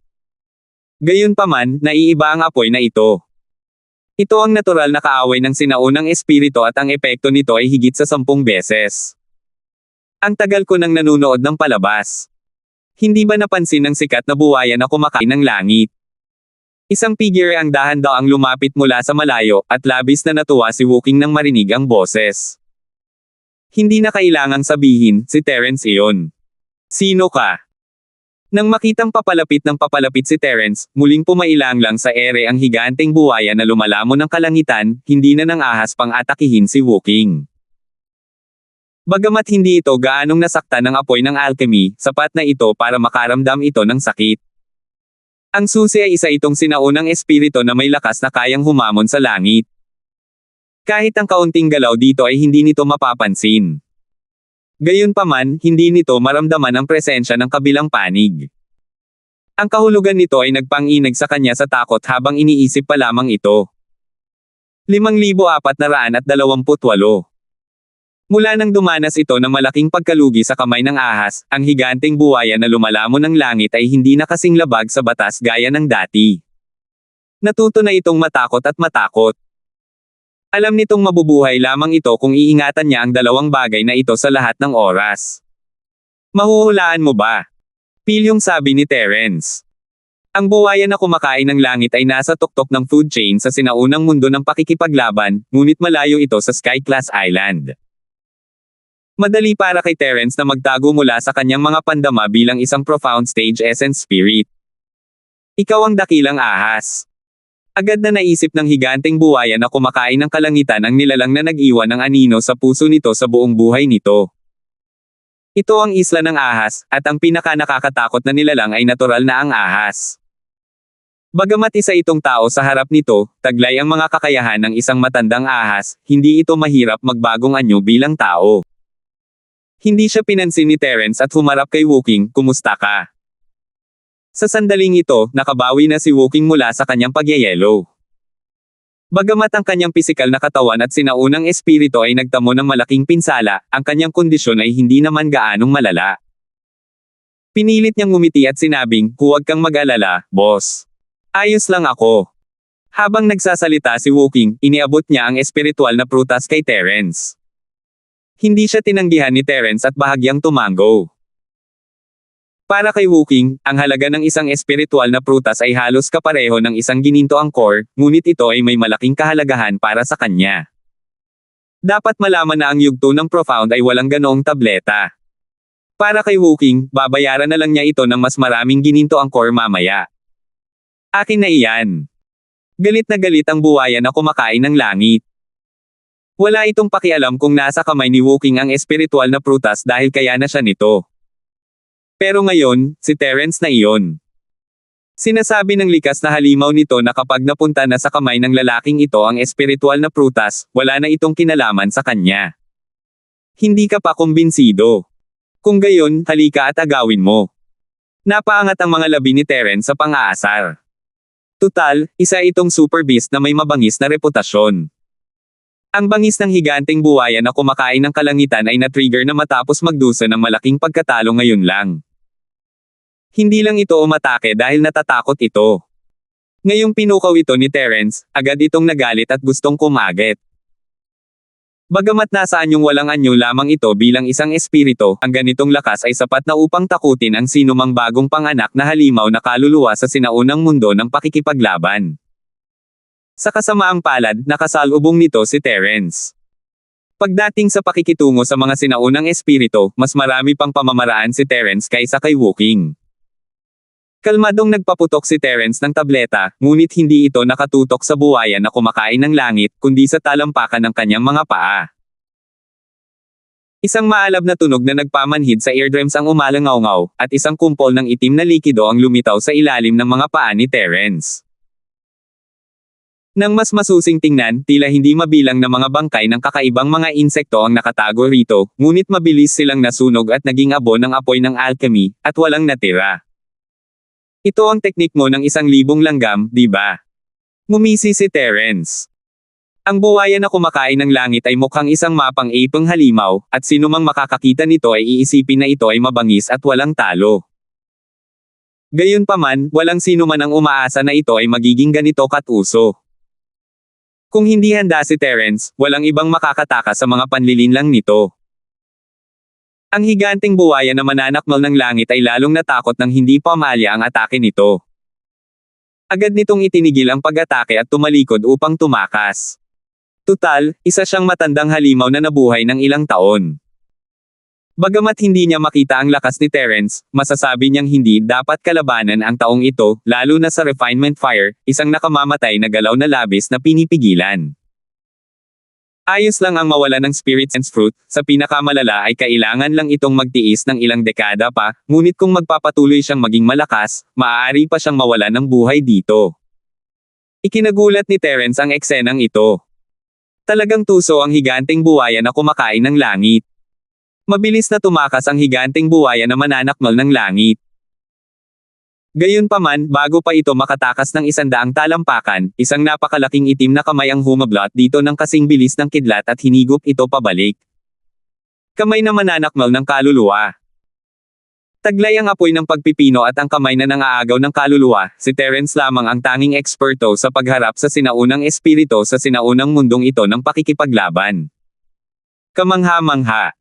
Gayunpaman, naiiba ang apoy na ito. Ito ang natural na kaaway ng sinaunang espirito at ang epekto nito ay higit sa 10 beses. Ang tagal ko nang nanunood ng palabas. Hindi ba napansin ng sikat na buwaya na kumakain ng langit? Isang figure ang dahan-daang lumapit mula sa malayo, at labis na natuwa si Wukong nang marinig ang boses. Hindi na kailangang sabihin, si Terence iyon. Sino ka? Nang makitang papalapit si Terence, muling pumailang lang sa ere ang higanteng buwaya na lumalamon ng kalangitan, hindi na nang ahas pang atakihin si Wukong. Bagamat hindi ito gaanong nasaktan ng apoy ng alchemy, sapat na ito para makaramdam ito ng sakit. Ang susi ay isa itong sinaunang espiritu na may lakas na kayang humamon sa langit. Kahit ang kaunting galaw dito ay hindi nito mapapansin. Gayunpaman, hindi nito maramdaman ang presensya ng kabilang panig. Ang kahulugan nito ay nagpang-inag sa kanya sa takot habang iniisip pa lamang ito. 5,428. Mula nang dumanas ito ng malaking pagkalugi sa kamay ng ahas, ang higanteng buwaya na lumalamon ng langit ay hindi na kasing labag sa batas gaya ng dati. Natuto na itong matakot at matakot. Alam nitong mabubuhay lamang ito kung iingatan niya ang dalawang bagay na ito sa lahat ng oras. Mahuhulaan mo ba? Pilyong sabi ni Terence. Ang buwaya na kumakain ng langit ay nasa tuktok ng food chain sa sinaunang mundo ng pakikipaglaban, ngunit malayo ito sa Sky Class Island. Madali para kay Terence na magtago mula sa kanyang mga pandama bilang isang profound stage essence spirit. Ikaw ang dakilang ahas. Agad na naisip ng higanteng buwaya na kumakain ng kalangitan ang nilalang na nag-iwan ng anino sa puso nito sa buong buhay nito. Ito ang isla ng ahas, at ang pinaka-nakakatakot na nilalang ay natural na ang ahas. Bagamat isa itong tao sa harap nito, taglay ang mga kakayahan ng isang matandang ahas, hindi ito mahirap magbagong anyo bilang tao. Hindi siya pinansin ni Terence at humarap kay Wooking, "Kumusta ka?" Sa sandaling ito, nakabawi na si Wooking mula sa kanyang pagyayelo. Bagamat ang kanyang pisikal na katawan at sinaunang espiritu ay nagtamo ng malaking pinsala, ang kanyang kondisyon ay hindi naman gaanong malala. Pinilit niyang ngumiti at sinabing, "Huwag kang mag-alala, boss. Ayos lang ako." Habang nagsasalita si Wooking, iniabot niya ang espiritual na prutas kay Terence. Hindi siya tinanggihan ni Terence at bahagyang tumango. Para kay Wooking, ang halaga ng isang espiritual na prutas ay halos kapareho ng isang gininto angkor, ngunit ito ay may malaking kahalagahan para sa kanya. Dapat malaman na ang yugto ng profound ay walang ganoong tableta. Para kay Wooking, babayaran na lang niya ito ng mas maraming gininto angkor mamaya. Akin na iyan. Galit na galit ang buwaya na kumakain ng langit. Wala itong pakialam kung nasa kamay ni Wooking ang espiritual na prutas dahil kaya na siya nito. Pero ngayon, si Terence na iyon. Sinasabi ng likas na halimaw nito na kapag napunta na sa kamay ng lalaking ito ang espiritual na prutas, wala na itong kinalaman sa kanya. Hindi ka pa kumbinsido. Kung gayon, halika at agawin mo. Napaangat ang mga labi ni Terence sa pang-aasar. Tutal, isa itong super beast na may mabangis na reputasyon. Ang bangis ng higanteng buwaya na kumakain ng kalangitan ay na-trigger na matapos magdusa ng malaking pagkatalo ngayon lang. Hindi lang ito umatake dahil natatakot ito. Ngayong pinukaw ito ni Terence, agad itong nagalit at gustong kumagit. Bagamat nasa anyong walang anyo lamang ito bilang isang espiritu, ang ganitong lakas ay sapat na upang takutin ang sinumang bagong panganak na halimaw na kaluluwa sa sinaunang mundo ng pakikipaglaban. Sa kasamaang palad, nakasalubong nito si Terence. Pagdating sa pakikitungo sa mga sinaunang espiritu, mas marami pang pamamaraan si Terence kaysa kay Wooking. Kalmadong nagpaputok si Terence ng tableta, ngunit hindi ito nakatutok sa buwaya na kumakain ng langit, kundi sa talampakan ng kanyang mga paa. Isang maalab na tunog na nagpamanhid sa eardrums ang umalangaw-ngaw, at isang kumpol ng itim na likido ang lumitaw sa ilalim ng mga paa ni Terence. Nang mas masusing tingnan, tila hindi mabilang na mga bangkay ng kakaibang mga insekto ang nakatago rito, ngunit mabilis silang nasunog at naging abo ng apoy ng alchemy, at walang natira. Ito ang teknik mo ng 1,000 langgam, di ba? Ngumisi si Terence. Ang buwaya na kumakain ng langit ay mukhang isang mapang-ipang halimaw, at sinumang makakakita nito ay iisipin na ito ay mabangis at walang talo. Gayunpaman, walang sino man ang umaasa na ito ay magiging ganito katuso. Kung hindi handa si Terence, walang ibang makakataka sa mga panlilinlang nito. Ang higanteng buwaya na mananakmal ng langit ay lalong natakot nang hindi pamalya ang atake nito. Agad nitong itinigil ang pag-atake at tumalikod upang tumakas. Tutal, isa siyang matandang halimaw na nabuhay ng ilang taon. Bagamat hindi niya makita ang lakas ni Terence, masasabi niyang hindi dapat kalabanan ang taong ito, lalo na sa refinement fire, isang nakamamatay na galaw na labis na pinipigilan. Ayos lang ang mawala ng spirit sense fruit, sa pinakamalala ay kailangan lang itong magtiis ng ilang dekada pa, ngunit kung magpapatuloy siyang maging malakas, maaari pa siyang mawala ng buhay dito. Ikinagulat ni Terence ang eksenang ito. Talagang tuso ang higanteng buwaya na kumakain ng langit. Mabilis na tumakas ang higanteng buwaya na mananakmal ng langit. Gayunpaman, bago pa ito makatakas ng 100 talampakan, isang napakalaking itim na kamay ang humablot dito ng kasing bilis ng kidlat at hinigop ito pabalik. Kamay na mananakmal ng kaluluwa. Taglay ang apoy ng pagpipino at ang kamay na nangaagaw ng kaluluwa, si Terence lamang ang tanging eksperto sa pagharap sa sinaunang espiritu sa sinaunang mundong ito ng pakikipaglaban. Kamangha-mangha.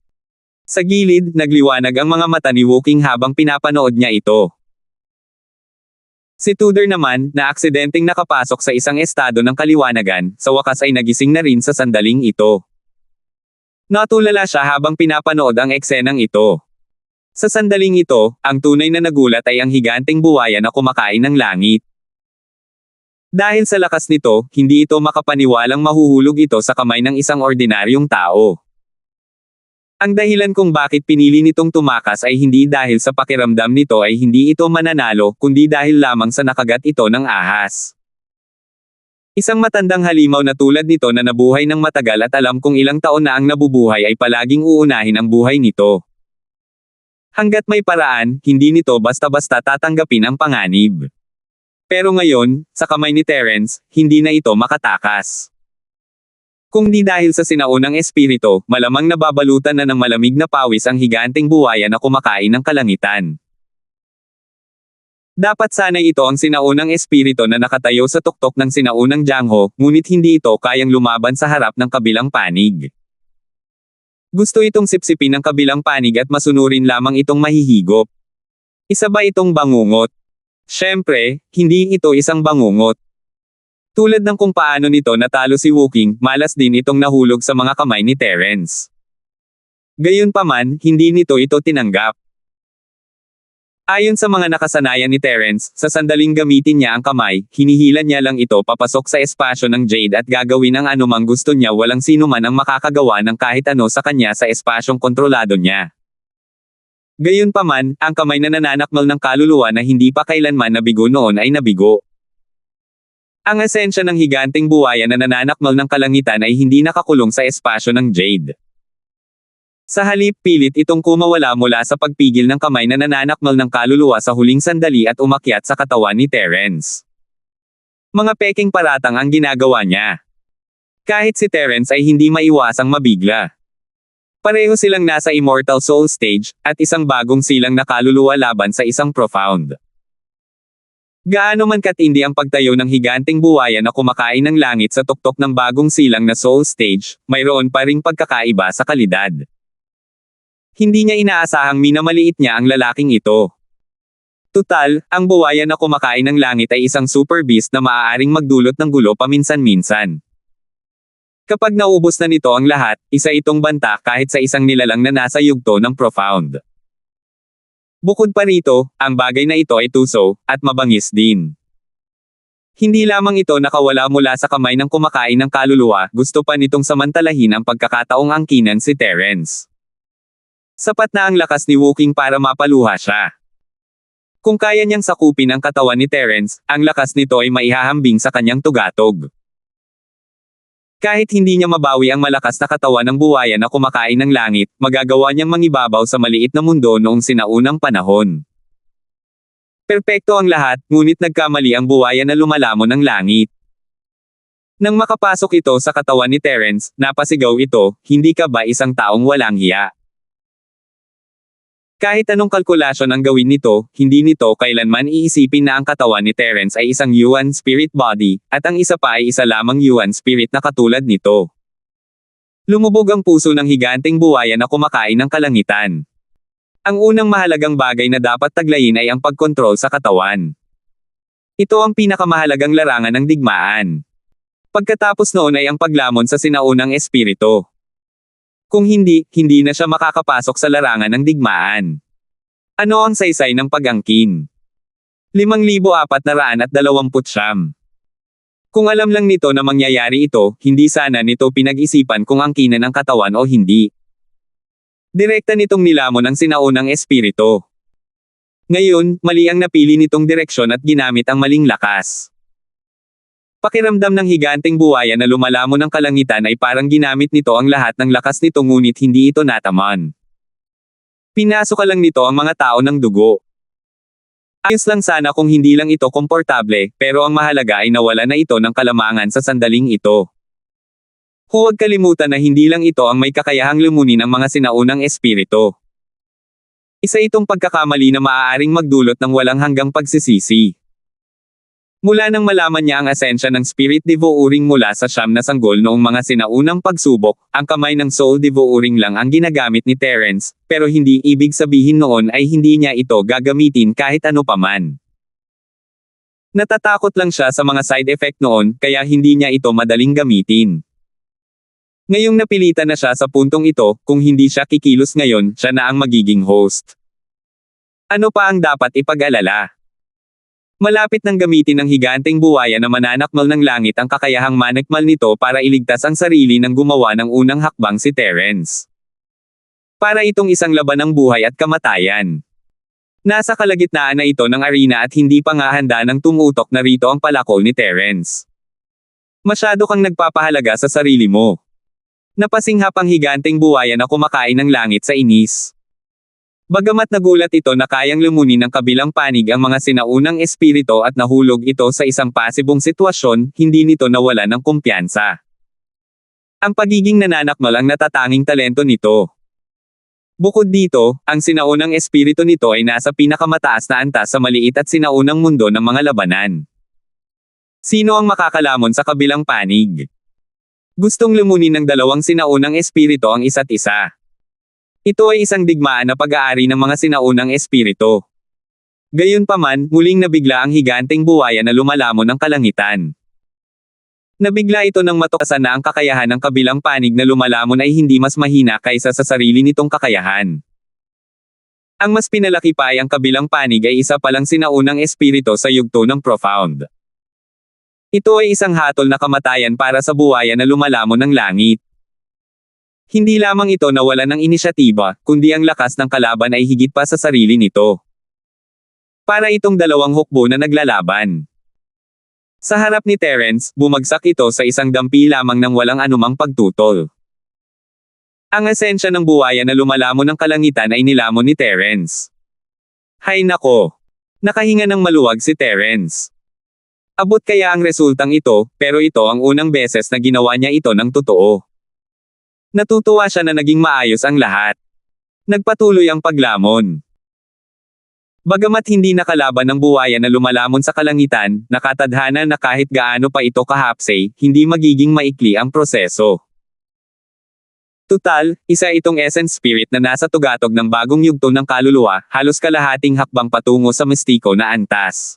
Sa gilid, nagliwanag ang mga mata ni Wooking habang pinapanood niya ito. Si Tudor naman, na aksidenteng nakapasok sa isang estado ng kaliwanagan, sa wakas ay nagising na rin sa sandaling ito. Natulala siya habang pinapanood ang eksenang ito. Sa sandaling ito, ang tunay na nagulat ay ang higanteng buwaya na kumakain ng langit. Dahil sa lakas nito, hindi ito makapaniwalang mahuhulog ito sa kamay ng isang ordinaryong tao. Ang dahilan kung bakit pinili nitong tumakas ay hindi dahil sa pakiramdam nito ay hindi ito mananalo, kundi dahil lamang sa nakagat ito ng ahas. Isang matandang halimaw na tulad nito na nabuhay ng matagal at alam kung ilang taon na ang nabubuhay ay palaging uunahin ang buhay nito. Hanggat may paraan, hindi nito basta-basta tatanggapin ang panganib. Pero ngayon, sa kamay ni Terence, hindi na ito makatakas. Kung di dahil sa sinaunang espiritu, malamang nababalutan na ng malamig na pawis ang higanteng buwaya na kumakain ng kalangitan. Dapat sanay ito ang sinaunang espiritu na nakatayo sa tuktok ng sinaunang Jiangho, ngunit hindi ito kayang lumaban sa harap ng kabilang panig. Gusto itong sipsipin ng kabilang panig at masunurin lamang itong mahihigop. Isa ba itong bangungot? Siyempre, hindi ito isang bangungot. Tulad ng kung paano nito natalo si Wooking, malas din itong nahulog sa mga kamay ni Terence. Gayunpaman, hindi nito ito tinanggap. Ayon sa mga nakasanayan ni Terence, sa sandaling gamitin niya ang kamay, hinihilan niya lang ito papasok sa espasyo ng Jade at gagawin ang anumang gusto niya, walang sino man ang makakagawa ng kahit ano sa kanya sa espasyong kontrolado niya. Gayunpaman, ang kamay na nananakmal ng kaluluwa na hindi pa kailanman nabigo noon ay nabigo. Ang esensya ng higanteng buwaya na nananakmal ng kalangitan ay hindi nakakulong sa espasyo ng Jade. Sa halip, pilit itong kumawala mula sa pagpigil ng kamay na nananakmal ng kaluluwa sa huling sandali at umakyat sa katawan ni Terence. Mga peking paratang ang ginagawa niya. Kahit si Terence ay hindi maiwasang mabigla. Pareho silang nasa Immortal Soul stage, at isang bagong silang na kaluluwa laban sa isang profound. Gaano man katindi ang pagtayo ng higanteng buwaya na kumakain ng langit sa tuktok ng bagong silang na soul stage, mayroon pa ring pagkakaiba sa kalidad. Hindi niya inaasahang minamaliit niya ang lalaking ito. Tutal, ang buwaya na kumakain ng langit ay isang super beast na maaaring magdulot ng gulo paminsan-minsan. Kapag naubos na nito ang lahat, isa itong banta kahit sa isang nilalang na nasa yugto ng profound. Bukod pa rito, ang bagay na ito ay tuso, at mabangis din. Hindi lamang ito nakawala mula sa kamay ng kumakain ng kaluluwa, gusto pa nitong samantalahin ang pagkakataong angkinan si Terence. Sapat na ang lakas ni Wooking para mapaluha siya. Kung kaya niyang sakupin ang katawan ni Terence, ang lakas nito ay maihahambing sa kanyang tugatog. Kahit hindi niya mabawi ang malakas na katawan ng buwaya na kumakain ng langit, magagawa niyang mangibabaw sa maliit na mundo noong sinaunang panahon. Perpekto ang lahat, ngunit nagkamali ang buwaya na lumalamon ng langit. Nang makapasok ito sa katawan ni Terence, napasigaw ito, "Hindi ka ba isang taong walang hiya?" Kahit anong kalkulasyon ang gawin nito, hindi nito kailanman iisipin na ang katawan ni Terence ay isang Yuan spirit body, at ang isa pa ay isa lamang Yuan spirit na katulad nito. Lumubog ang puso ng higanteng buwaya na kumakain ng kalangitan. Ang unang mahalagang bagay na dapat taglayin ay ang pagkontrol sa katawan. Ito ang pinakamahalagang larangan ng digmaan. Pagkatapos noon ay ang paglamon sa sinaunang espiritu. Kung hindi, hindi na siya makakapasok sa larangan ng digmaan. Ano ang saysay ng pag-angkin? 5,429. Kung alam lang nito na mangyayari ito, hindi sana nito pinag-isipan kung angkinan ang katawan o hindi. Direkta nitong nilamon ang sinaunang espiritu. Ngayon, mali ang napili nitong direksyon at ginamit ang maling lakas. Pakiramdam ng higanteng buwaya na lumalamon ng kalangitan ay parang ginamit nito ang lahat ng lakas nito ngunit hindi ito nataman. Pinasok lang nito ang mga tao ng dugo. Ayos lang sana kung hindi lang ito komportable, pero ang mahalaga ay nawala na ito ng kalamangan sa sandaling ito. Huwag kalimutan na hindi lang ito ang may kakayahang lumunin ang mga sinaunang espiritu. Isa itong pagkakamali na maaaring magdulot ng walang hanggang pagsisisi. Mula nang malaman niya ang asensya ng Spirit Devouring mula sa siyam na sanggol noong mga sinaunang pagsubok, ang kamay ng Soul Devouring lang ang ginagamit ni Terence, pero hindi ibig sabihin noon ay hindi niya ito gagamitin kahit ano paman. Natatakot lang siya sa mga side effect noon, kaya hindi niya ito madaling gamitin. Ngayong napilitan na siya sa puntong ito, kung hindi siya kikilos ngayon, siya na ang magiging host. Ano pa ang dapat ipag-alala? Malapit nang gamitin ng higanteng buwaya na mananakmal ng langit ang kakayahang manakmal nito para iligtas ang sarili ng gumawa ng unang hakbang si Terence. Para itong isang laban ng buhay at kamatayan. Nasa kalagitnaan na ito ng arena at hindi pa nga handa ng tumutok na rito ang palakol ni Terence. Masyado kang nagpapahalaga sa sarili mo. Napasinghap ang higanteng buwaya na kumakain ng langit sa inis. Bagamat nagulat ito na kayang lumunin ng kabilang panig ang mga sinaunang espiritu at nahulog ito sa isang pasibong sitwasyon, hindi nito nawala ng kumpiyansa. Ang pagiging nananakmal ang natatanging talento nito. Bukod dito, ang sinaunang espiritu nito ay nasa pinakamataas na antas sa maliit at sinaunang mundo ng mga labanan. Sino ang makakalamon sa kabilang panig? Gustong lumunin ng dalawang sinaunang espiritu ang isa't isa. Ito ay isang digmaan na pag-aari ng mga sinaunang espiritu. Gayunpaman, muling nabigla ang higanteng buwaya na lumalamon ng kalangitan. Nabigla ito nang matukasan na ang kakayahan ng kabilang panig na lumalamon ay hindi mas mahina kaysa sa sarili nitong kakayahan. Ang mas pinalaki pa ay ang kabilang panig ay isa palang sinaunang espiritu sa yugto ng Profound. Ito ay isang hatol na kamatayan para sa buwaya na lumalamon ng langit. Hindi lamang ito nawalan ng inisyatiba, kundi ang lakas ng kalaban ay higit pa sa sarili nito. Para itong dalawang hukbo na naglalaban. Sa harap ni Terence, bumagsak ito sa isang dampi lamang ng walang anumang pagtutol. Ang esensya ng buwaya na lumalamon ng kalangitan ay nilamon ni Terence. Hay nako! Nakahinga ng maluwag si Terence. Abot kaya ang resultang ito, pero ito ang unang beses na ginawa niya ito ng totoo. Natutuwa siya na naging maayos ang lahat. Nagpatuloy ang paglamon. Bagamat hindi nakalaban ng buwaya na lumalamon sa kalangitan, nakatadhana na kahit gaano pa ito kahapsay, hindi magiging maikli ang proseso. Tutal, isa itong essence spirit na nasa tugatog ng bagong yugto ng kaluluwa, halos kalahating hakbang patungo sa mistiko na antas.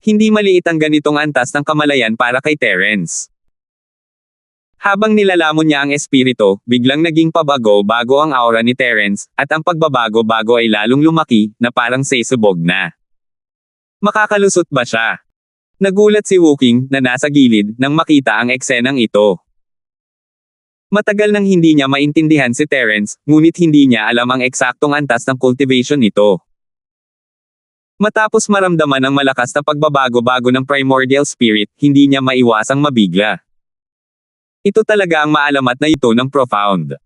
Hindi maliit ang ganitong antas ng kamalayan para kay Terence. Habang nilalamon niya ang espiritu, biglang naging pabago-bago ang aura ni Terence, at ang pagbabago-bago ay lalong lumaki, na parang sesubog na. Makakalusot ba siya? Nagulat si Wooking, na nasa gilid, nang makita ang eksenang ito. Matagal nang hindi niya maintindihan si Terence, ngunit hindi niya alam ang eksaktong antas ng cultivation nito. Matapos maramdaman ang malakas na pagbabago-bago ng primordial spirit, hindi niya maiwasang mabigla. Ito talaga ang maalamat na ito ng Profound.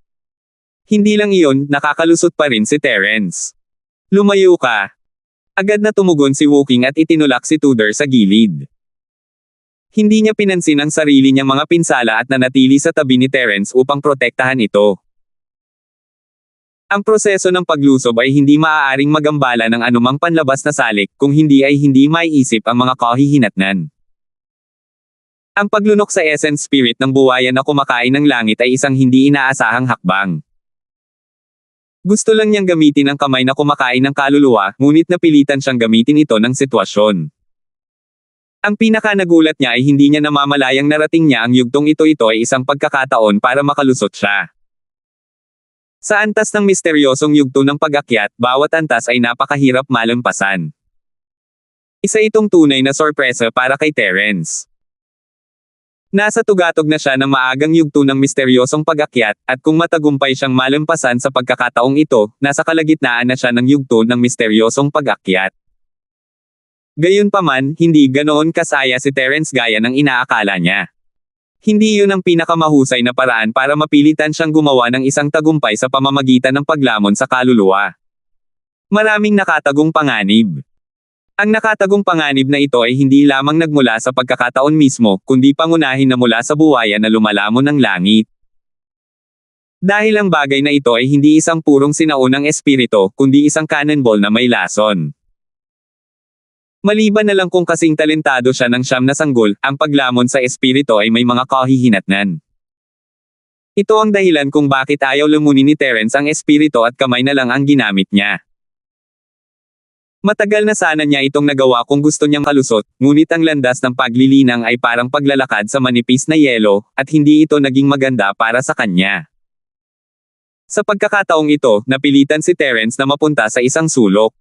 Hindi lang iyon, nakakalusot pa rin si Terence. Lumayo ka. Agad na tumugon si Wooking at itinulak si Tudor sa gilid. Hindi niya pinansin ang sarili niyang mga pinsala at nanatili sa tabi ni Terence upang protektahan ito. Ang proseso ng paglusob ay hindi maaaring magambala ng anumang panlabas na salik kung hindi ay hindi maiisip ang mga kahihinatnan. Ang paglunok sa essence spirit ng buwaya na kumakain ng langit ay isang hindi inaasahang hakbang. Gusto lang niyang gamitin ang kamay na kumakain ng kaluluwa, ngunit napilitan siyang gamitin ito ng sitwasyon. Ang pinaka-nagulat niya ay hindi niya namamalayang narating niya ang yugtong ito ay isang pagkakataon para makalusot siya. Sa antas ng misteryosong yugto ng pag-akyat, bawat antas ay napakahirap malampasan. Isa itong tunay na sorpresa para kay Terence. Nasa tugatog na siya ng maagang yugto ng misteryosong pag-akyat, at kung matagumpay siyang malampasan sa pagkakataong ito, nasa kalagitnaan na siya ng yugto ng misteryosong pag-akyat. Gayunpaman, hindi ganoon kasaya si Terence gaya ng inaakala niya. Hindi yun ang pinakamahusay na paraan para mapilitan siyang gumawa ng isang tagumpay sa pamamagitan ng paglamon sa kaluluwa. Maraming nakatagong panganib. Ang nakatagong panganib na ito ay hindi lamang nagmula sa pagkakataon mismo, kundi pangunahin na mula sa buwaya na lumalamon ng langit. Dahil ang bagay na ito ay hindi isang purong sinaunang espiritu, kundi isang cannonball na may lason. Maliban na lang kung kasing talentado siya ng siyam na sanggol, ang paglamon sa espiritu ay may mga kahihinatnan. Ito ang dahilan kung bakit ayaw lumunin ni Terence ang espiritu at kamay na lang ang ginamit niya. Matagal na sana niya itong nagawa kung gusto niyang kalusot, ngunit ang landas ng paglilinang ay parang paglalakad sa manipis na yelo, at hindi ito naging maganda para sa kanya. Sa pagkakataong ito, napilitan si Terence na mapunta sa isang sulok.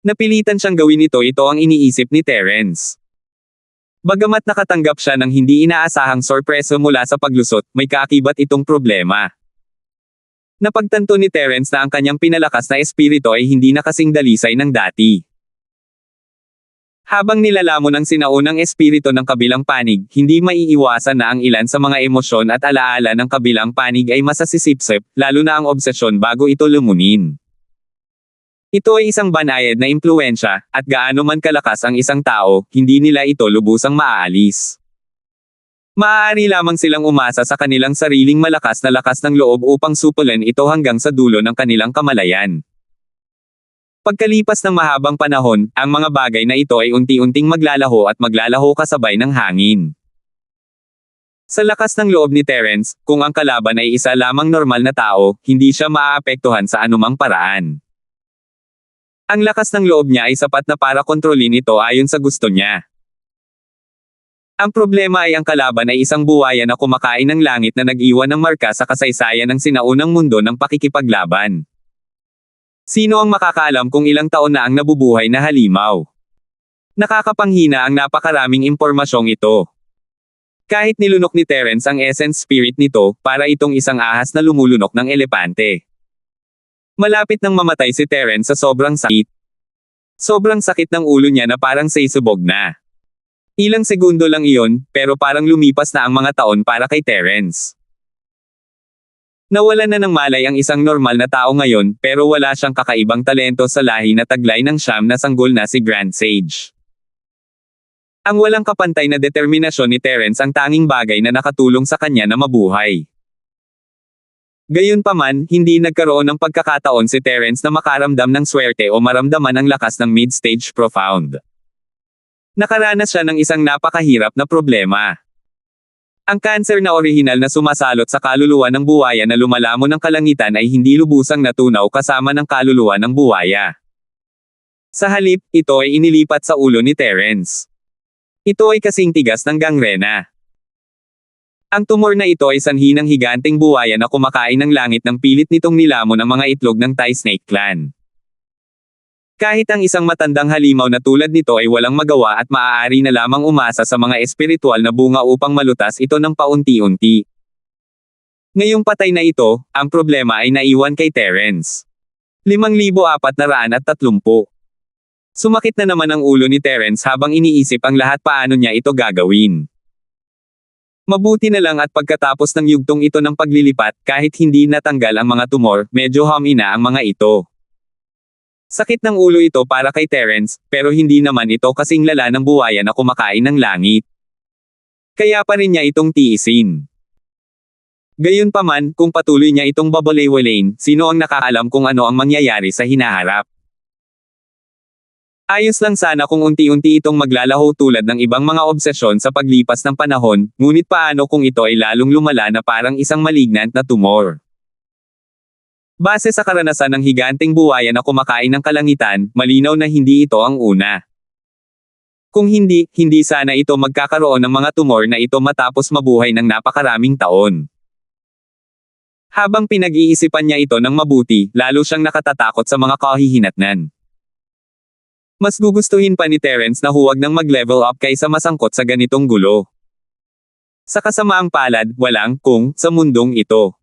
Napilitan siyang gawin ito ang iniisip ni Terence. Bagamat nakatanggap siya ng hindi inaasahang sorpreso mula sa paglusot, may kaakibat itong problema. Napagtanto ni Terence na ang kanyang pinalakas na espiritu ay hindi na kasing dalisay ng dati. Habang nilalamon ang sinaunang espiritu ng kabilang panig, hindi maiiwasan na ang ilan sa mga emosyon at alaala ng kabilang panig ay masasisipsip, lalo na ang obsesyon bago ito lumunin. Ito ay isang banayad na impluwensya, at gaano man kalakas ang isang tao, hindi nila ito lubusang maaalis. Maaari lamang silang umasa sa kanilang sariling malakas na lakas ng loob upang supulan ito hanggang sa dulo ng kanilang kamalayan. Pagkalipas ng mahabang panahon, ang mga bagay na ito ay unti-unting maglalaho at maglalaho kasabay ng hangin. Sa lakas ng loob ni Terence, kung ang kalaban ay isa lamang normal na tao, hindi siya maaapektuhan sa anumang paraan. Ang lakas ng loob niya ay sapat na para kontrolin ito ayon sa gusto niya. Ang problema ay ang kalaban ay isang buwaya na kumakain ng langit na nag-iwan ng marka sa kasaysayan ng sinaunang mundo ng pakikipaglaban. Sino ang makakaalam kung ilang taon na ang nabubuhay na halimaw? Nakakapanghina ang napakaraming impormasyong ito. Kahit nilunok ni Terence ang essence spirit nito, para itong isang ahas na lumulunok ng elepante. Malapit nang mamatay si Terence sa sobrang sakit. Sobrang sakit ng ulo niya na parang saysubog na. Ilang segundo lang iyon, pero parang lumipas na ang mga taon para kay Terence. Nawalan na ng malay ang isang normal na tao ngayon, pero wala siyang kakaibang talento sa lahi na taglay ng siyam na sanggol na si Grand Sage. Ang walang kapantay na determinasyon ni Terence ang tanging bagay na nakatulong sa kanya na mabuhay. Gayunpaman, hindi nagkaroon ng pagkakataon si Terence na makaramdam ng swerte o maramdaman ang lakas ng mid-stage profound. Nakaranas siya ng isang napakahirap na problema. Ang kanser na orihinal na sumasalot sa kaluluwa ng buwaya na lumalamon ng kalangitan ay hindi lubusang natunaw kasama ng kaluluwa ng buwaya. Sa halip, ito ay inilipat sa ulo ni Terence. Ito ay kasing tigas ng gangrena. Ang tumor na ito ay sanhi ng higanteng buwaya na kumakain ng langit ng pilit nitong nilamon ang mga itlog ng Thai Snake Clan. Kahit ang isang matandang halimaw na tulad nito ay walang magawa at maaari na lamang umasa sa mga espiritual na bunga upang malutas ito ng paunti-unti. Ngayong patay na ito, ang problema ay naiwan kay Terence. 5,430. Sumakit na naman ang ulo ni Terence habang iniisip ang lahat paano niya ito gagawin. Mabuti na lang at pagkatapos ng yugtong ito ng paglilipat, kahit hindi natanggal ang mga tumor, medyo humina ang mga ito. Sakit ng ulo ito para kay Terence, pero hindi naman ito kasing lala ng buwaya na kumakain ng langit. Kaya pa rin niya itong tiisin. Gayunpaman, kung patuloy niya itong babalewalain, sino ang nakaalam kung ano ang mangyayari sa hinaharap? Ayos lang sana kung unti-unti itong maglalaho tulad ng ibang mga obsesyon sa paglipas ng panahon, ngunit paano kung ito ay lalong lumala na parang isang malignant na tumor? Base sa karanasan ng higanteng buwaya na kumakain ng kalangitan, malinaw na hindi ito ang una. Kung hindi sana ito magkakaroon ng mga tumor na ito matapos mabuhay ng napakaraming taon. Habang pinag-iisipan niya ito ng mabuti, lalo siyang nakatatakot sa mga kahihinatnan. Mas gugustuhin pa ni Terence na huwag nang mag-level up kaysa masangkot sa ganitong gulo. Sa kasamaang palad, walang kung sa mundong ito.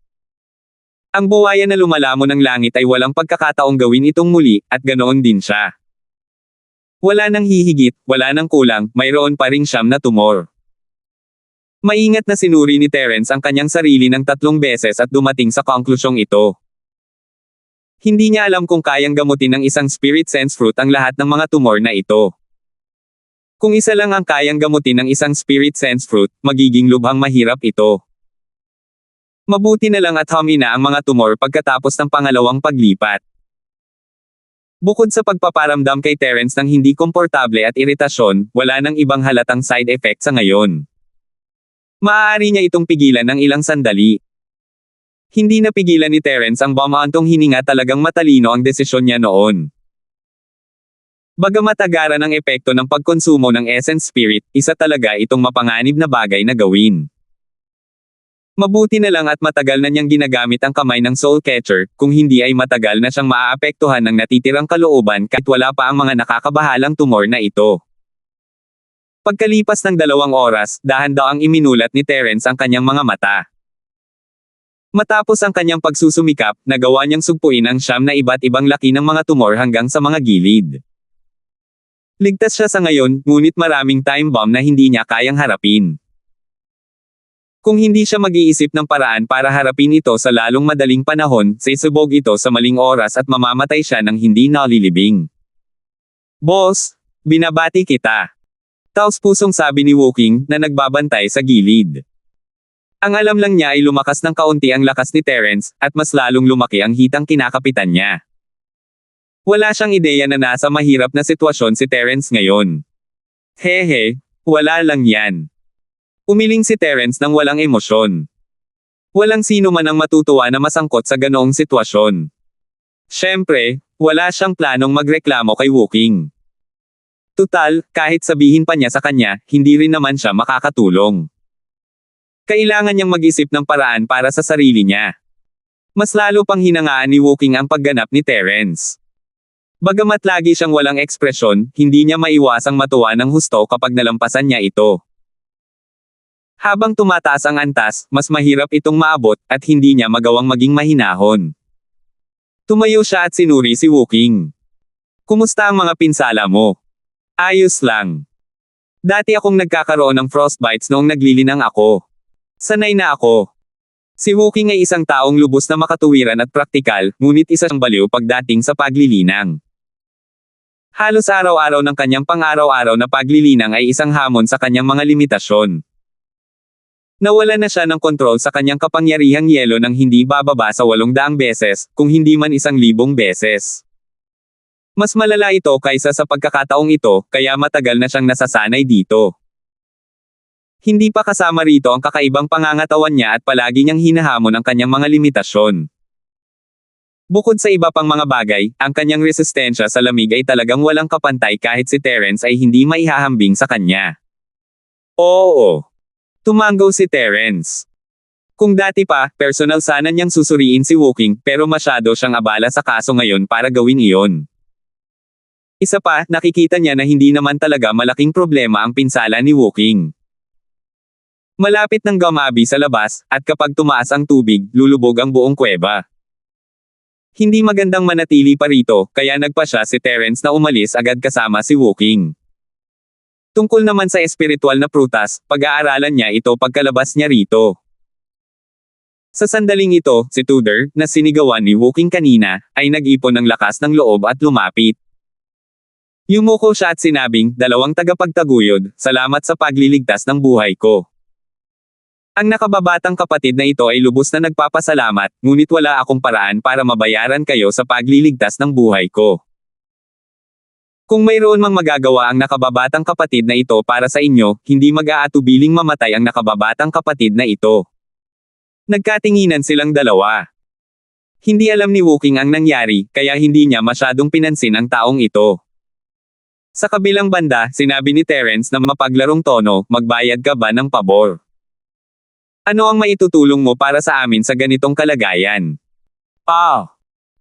Ang buwaya na lumalamon ng langit ay walang pagkakataong gawin itong muli, at ganoon din siya. Wala nang hihigit, wala nang kulang, mayroon pa ring siyam na tumor. Maingat na sinuri ni Terence ang kanyang sarili ng 3 beses at dumating sa konklusyong ito. Hindi niya alam kung kayang gamutin ng isang spirit sense fruit ang lahat ng mga tumor na ito. Kung isa lang ang kayang gamutin ng isang spirit sense fruit, magiging lubhang mahirap ito. Mabuti na lang at humina ang mga tumor pagkatapos ng pangalawang paglipat. Bukod sa pagpaparamdam kay Terence ng hindi komportable at iritasyon, wala nang ibang halatang side effect sa ngayon. Maaari niya itong pigilan ng ilang sandali. Hindi napigilan ni Terence ang bumaantong hininga, talagang matalino ang desisyon niya noon. Bagamat agaran ang epekto ng pagkonsumo ng Essence Spirit, isa talaga itong mapanganib na bagay na gawin. Mabuti na lang at matagal na niyang ginagamit ang kamay ng Soul Catcher, kung hindi ay matagal na siyang maaapektuhan ng natitirang kalooban kahit wala pa ang mga nakakabahalang tumor na ito. Pagkalipas ng 2 oras, dahan-daang iminulat ni Terence ang kanyang mga mata. Matapos ang kanyang pagsusumikap, nagawa niyang sugpuin ang 9 na iba't ibang laki ng mga tumor hanggang sa mga gilid. Ligtas siya sa ngayon, ngunit maraming time bomb na hindi niya kayang harapin. Kung hindi siya mag-iisip ng paraan para harapin ito sa lalong madaling panahon, sisubog ito sa maling oras at mamamatay siya ng hindi nalilibing. Boss, binabati kita. Taos-pusong sabi ni Woking, na nagbabantay sa gilid. Ang alam lang niya ay lumakas ng kaunti ang lakas ni Terence, at mas lalong lumaki ang hitang kinakapitan niya. Wala siyang ideya na nasa mahirap na sitwasyon si Terence ngayon. Hehe, wala lang yan. Umiling si Terence nang walang emosyon. Walang sino man ang matutuwa na masangkot sa ganoong sitwasyon. Siyempre, wala siyang planong magreklamo kay Woking. Tutal, kahit sabihin pa niya sa kanya, hindi rin naman siya makakatulong. Kailangan niyang mag-isip ng paraan para sa sarili niya. Mas lalo pang hinangaan ni Woking ang pagganap ni Terence. Bagamat lagi siyang walang ekspresyon, hindi niya maiwasang matuwa ng husto kapag nalampasan niya ito. Habang tumataas ang antas, mas mahirap itong maabot, at hindi niya magawang maging mahinahon. Tumayo siya at sinuri si Woking. Kumusta ang mga pinsala mo? Ayos lang. Dati akong nagkakaroon ng frostbites noong naglilinang ako. Sanay na ako. Si Woking ay isang taong lubos na makatuwiran at praktikal, ngunit isa siyang baliw pagdating sa paglilinang. Halos araw-araw ng kanyang pang-araw-araw na paglilinang ay isang hamon sa kanyang mga limitasyon. Nawala na siya ng kontrol sa kanyang kapangyarihang yelo nang hindi bababa sa 800 beses, kung hindi man 1,000 beses. Mas malala ito kaysa sa pagkakataong ito, kaya matagal na siyang nasasanay dito. Hindi pa kasama rito ang kakaibang pangangatawan niya at palagi niyang hinahamon ang kanyang mga limitasyon. Bukod sa iba pang mga bagay, ang kanyang resistensya sa lamig ay talagang walang kapantay kahit si Terence ay hindi maihahambing sa kanya. Oo. Tumanggaw si Terence. Kung dati pa, personal sana niyang susuriin si Woking, pero masyado siyang abala sa kaso ngayon para gawin iyon. Isa pa, nakikita niya na hindi naman talaga malaking problema ang pinsala ni Woking. Malapit ng gumabi sa labas, at kapag tumaas ang tubig, lulubog ang buong kuweba. Hindi magandang manatili pa rito, kaya nagpasya si Terence na umalis agad kasama si Woking. Tungkol naman sa espiritual na prutas, pag-aaralan niya ito pagkalabas niya rito. Sa sandaling ito, si Tudor, na sinigawan ni Woking kanina, ay nag-ipon ng lakas ng loob at lumapit. Yumuko siya at sinabing, 2 tagapagtaguyod, salamat sa pagliligtas ng buhay ko. Ang nakababatang kapatid na ito ay lubos na nagpapasalamat, ngunit wala akong paraan para mabayaran kayo sa pagliligtas ng buhay ko. Kung mayroon mang magagawa ang nakababatang kapatid na ito para sa inyo, hindi mag-aatubiling mamatay ang nakababatang kapatid na ito. Nagkatinginan silang dalawa. Hindi alam ni Woking ang nangyari, kaya hindi niya masyadong pinansin ang taong ito. Sa kabilang banda, sinabi ni Terence na mapaglarong tono, magbayad ka ba ng pabor? Ano ang maitutulong mo para sa amin sa ganitong kalagayan?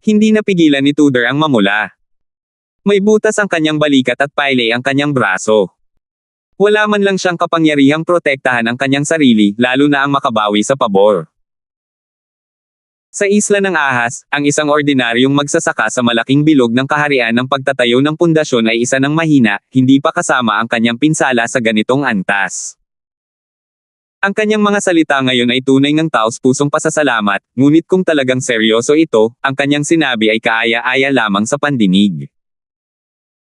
Hindi napigilan ni Tudor ang mamula. May butas ang kanyang balikat at paile ang kanyang braso. Wala man lang siyang kapangyarihang protektahan ang kanyang sarili, lalo na ang makabawi sa pabor. Sa Isla ng Ahas, ang isang ordinaryong magsasaka sa malaking bilog ng kaharian ng pagtatayo ng pundasyon ay isa ng mahina, hindi pa kasama ang kanyang pinsala sa ganitong antas. Ang kanyang mga salita ngayon ay tunay ng taos-pusong pasasalamat, ngunit kung talagang seryoso ito, ang kanyang sinabi ay kaaya-aya lamang sa pandinig.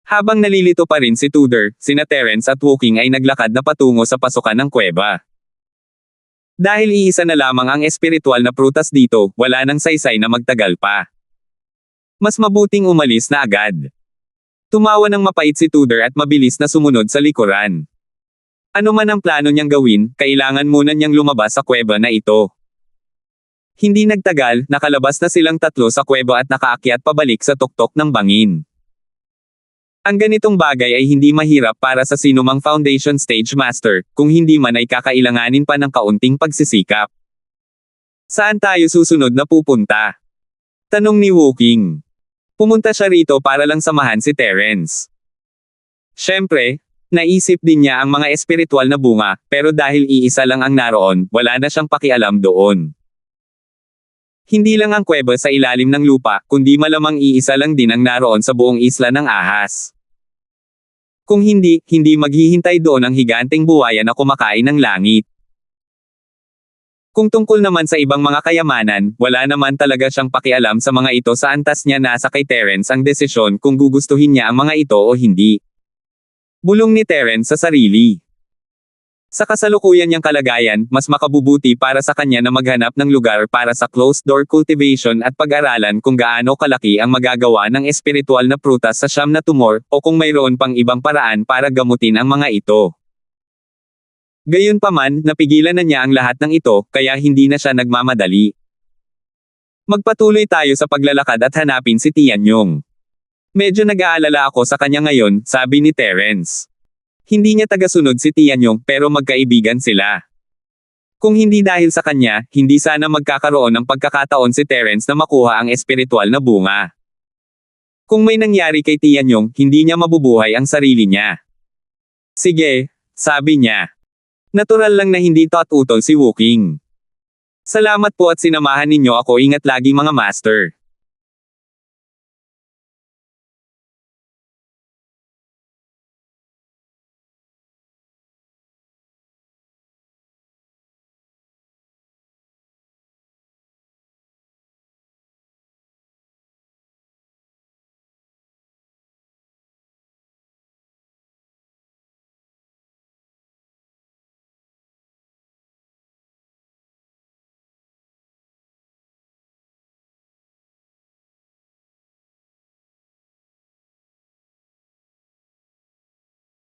Habang nalilito pa rin si Tudor, sina Terence at Woking ay naglakad na patungo sa pasukan ng kuweba. Dahil iisa na lamang ang espiritual na prutas dito, wala nang saysay na magtagal pa. Mas mabuting umalis na agad. Tumawa ng mapait si Tudor at mabilis na sumunod sa likuran. Ano man ang plano niyang gawin, kailangan muna niyang lumabas sa kuweba na ito. Hindi nagtagal, nakalabas na silang tatlo sa kuweba at nakaakyat pabalik sa tuktok ng bangin. Ang ganitong bagay ay hindi mahirap para sa sinumang foundation stage master, kung hindi man ay kakailanganin pa ng kaunting pagsisikap. Saan tayo susunod na pupunta? Tanong ni Woking. Pumunta siya rito para lang samahan si Terence. Siyempre, naisip din niya ang mga espiritual na bunga, pero dahil iisa lang ang naroon, wala na siyang pakialam doon. Hindi lang ang kuweba sa ilalim ng lupa, kundi malamang iisa lang din ang naroon sa buong isla ng ahas. Kung hindi maghihintay doon ang higanteng buwaya na kumakain ng langit. Kung tungkol naman sa ibang mga kayamanan, wala naman talaga siyang pakialam sa mga ito sa antas niya nasa kay Terence ang desisyon kung gugustuhin niya ang mga ito o hindi. Bulong ni Terence sa sarili. Sa kasalukuyan niyang kalagayan, mas makabubuti para sa kanya na maghanap ng lugar para sa closed-door cultivation at pag-aralan kung gaano kalaki ang magagawa ng espiritual na prutas sa siyam na tumor, o kung mayroon pang ibang paraan para gamutin ang mga ito. Gayunpaman, napigilan na niya ang lahat ng ito, kaya hindi na siya nagmamadali. Magpatuloy tayo sa paglalakad at hanapin si Tianyong. Medyo nag-aalala ako sa kanya ngayon, sabi ni Terence. Hindi niya tagasunod si Tianyong, pero magkaibigan sila. Kung hindi dahil sa kanya, hindi sana magkakaroon ng pagkakataon si Terence na makuha ang espiritual na bunga. Kung may nangyari kay Tianyong, hindi niya mabubuhay ang sarili niya. Sige, sabi niya. Natural lang na hindi tot-utol si Woking. Salamat po at sinamahan ninyo ako, ingat lagi mga master.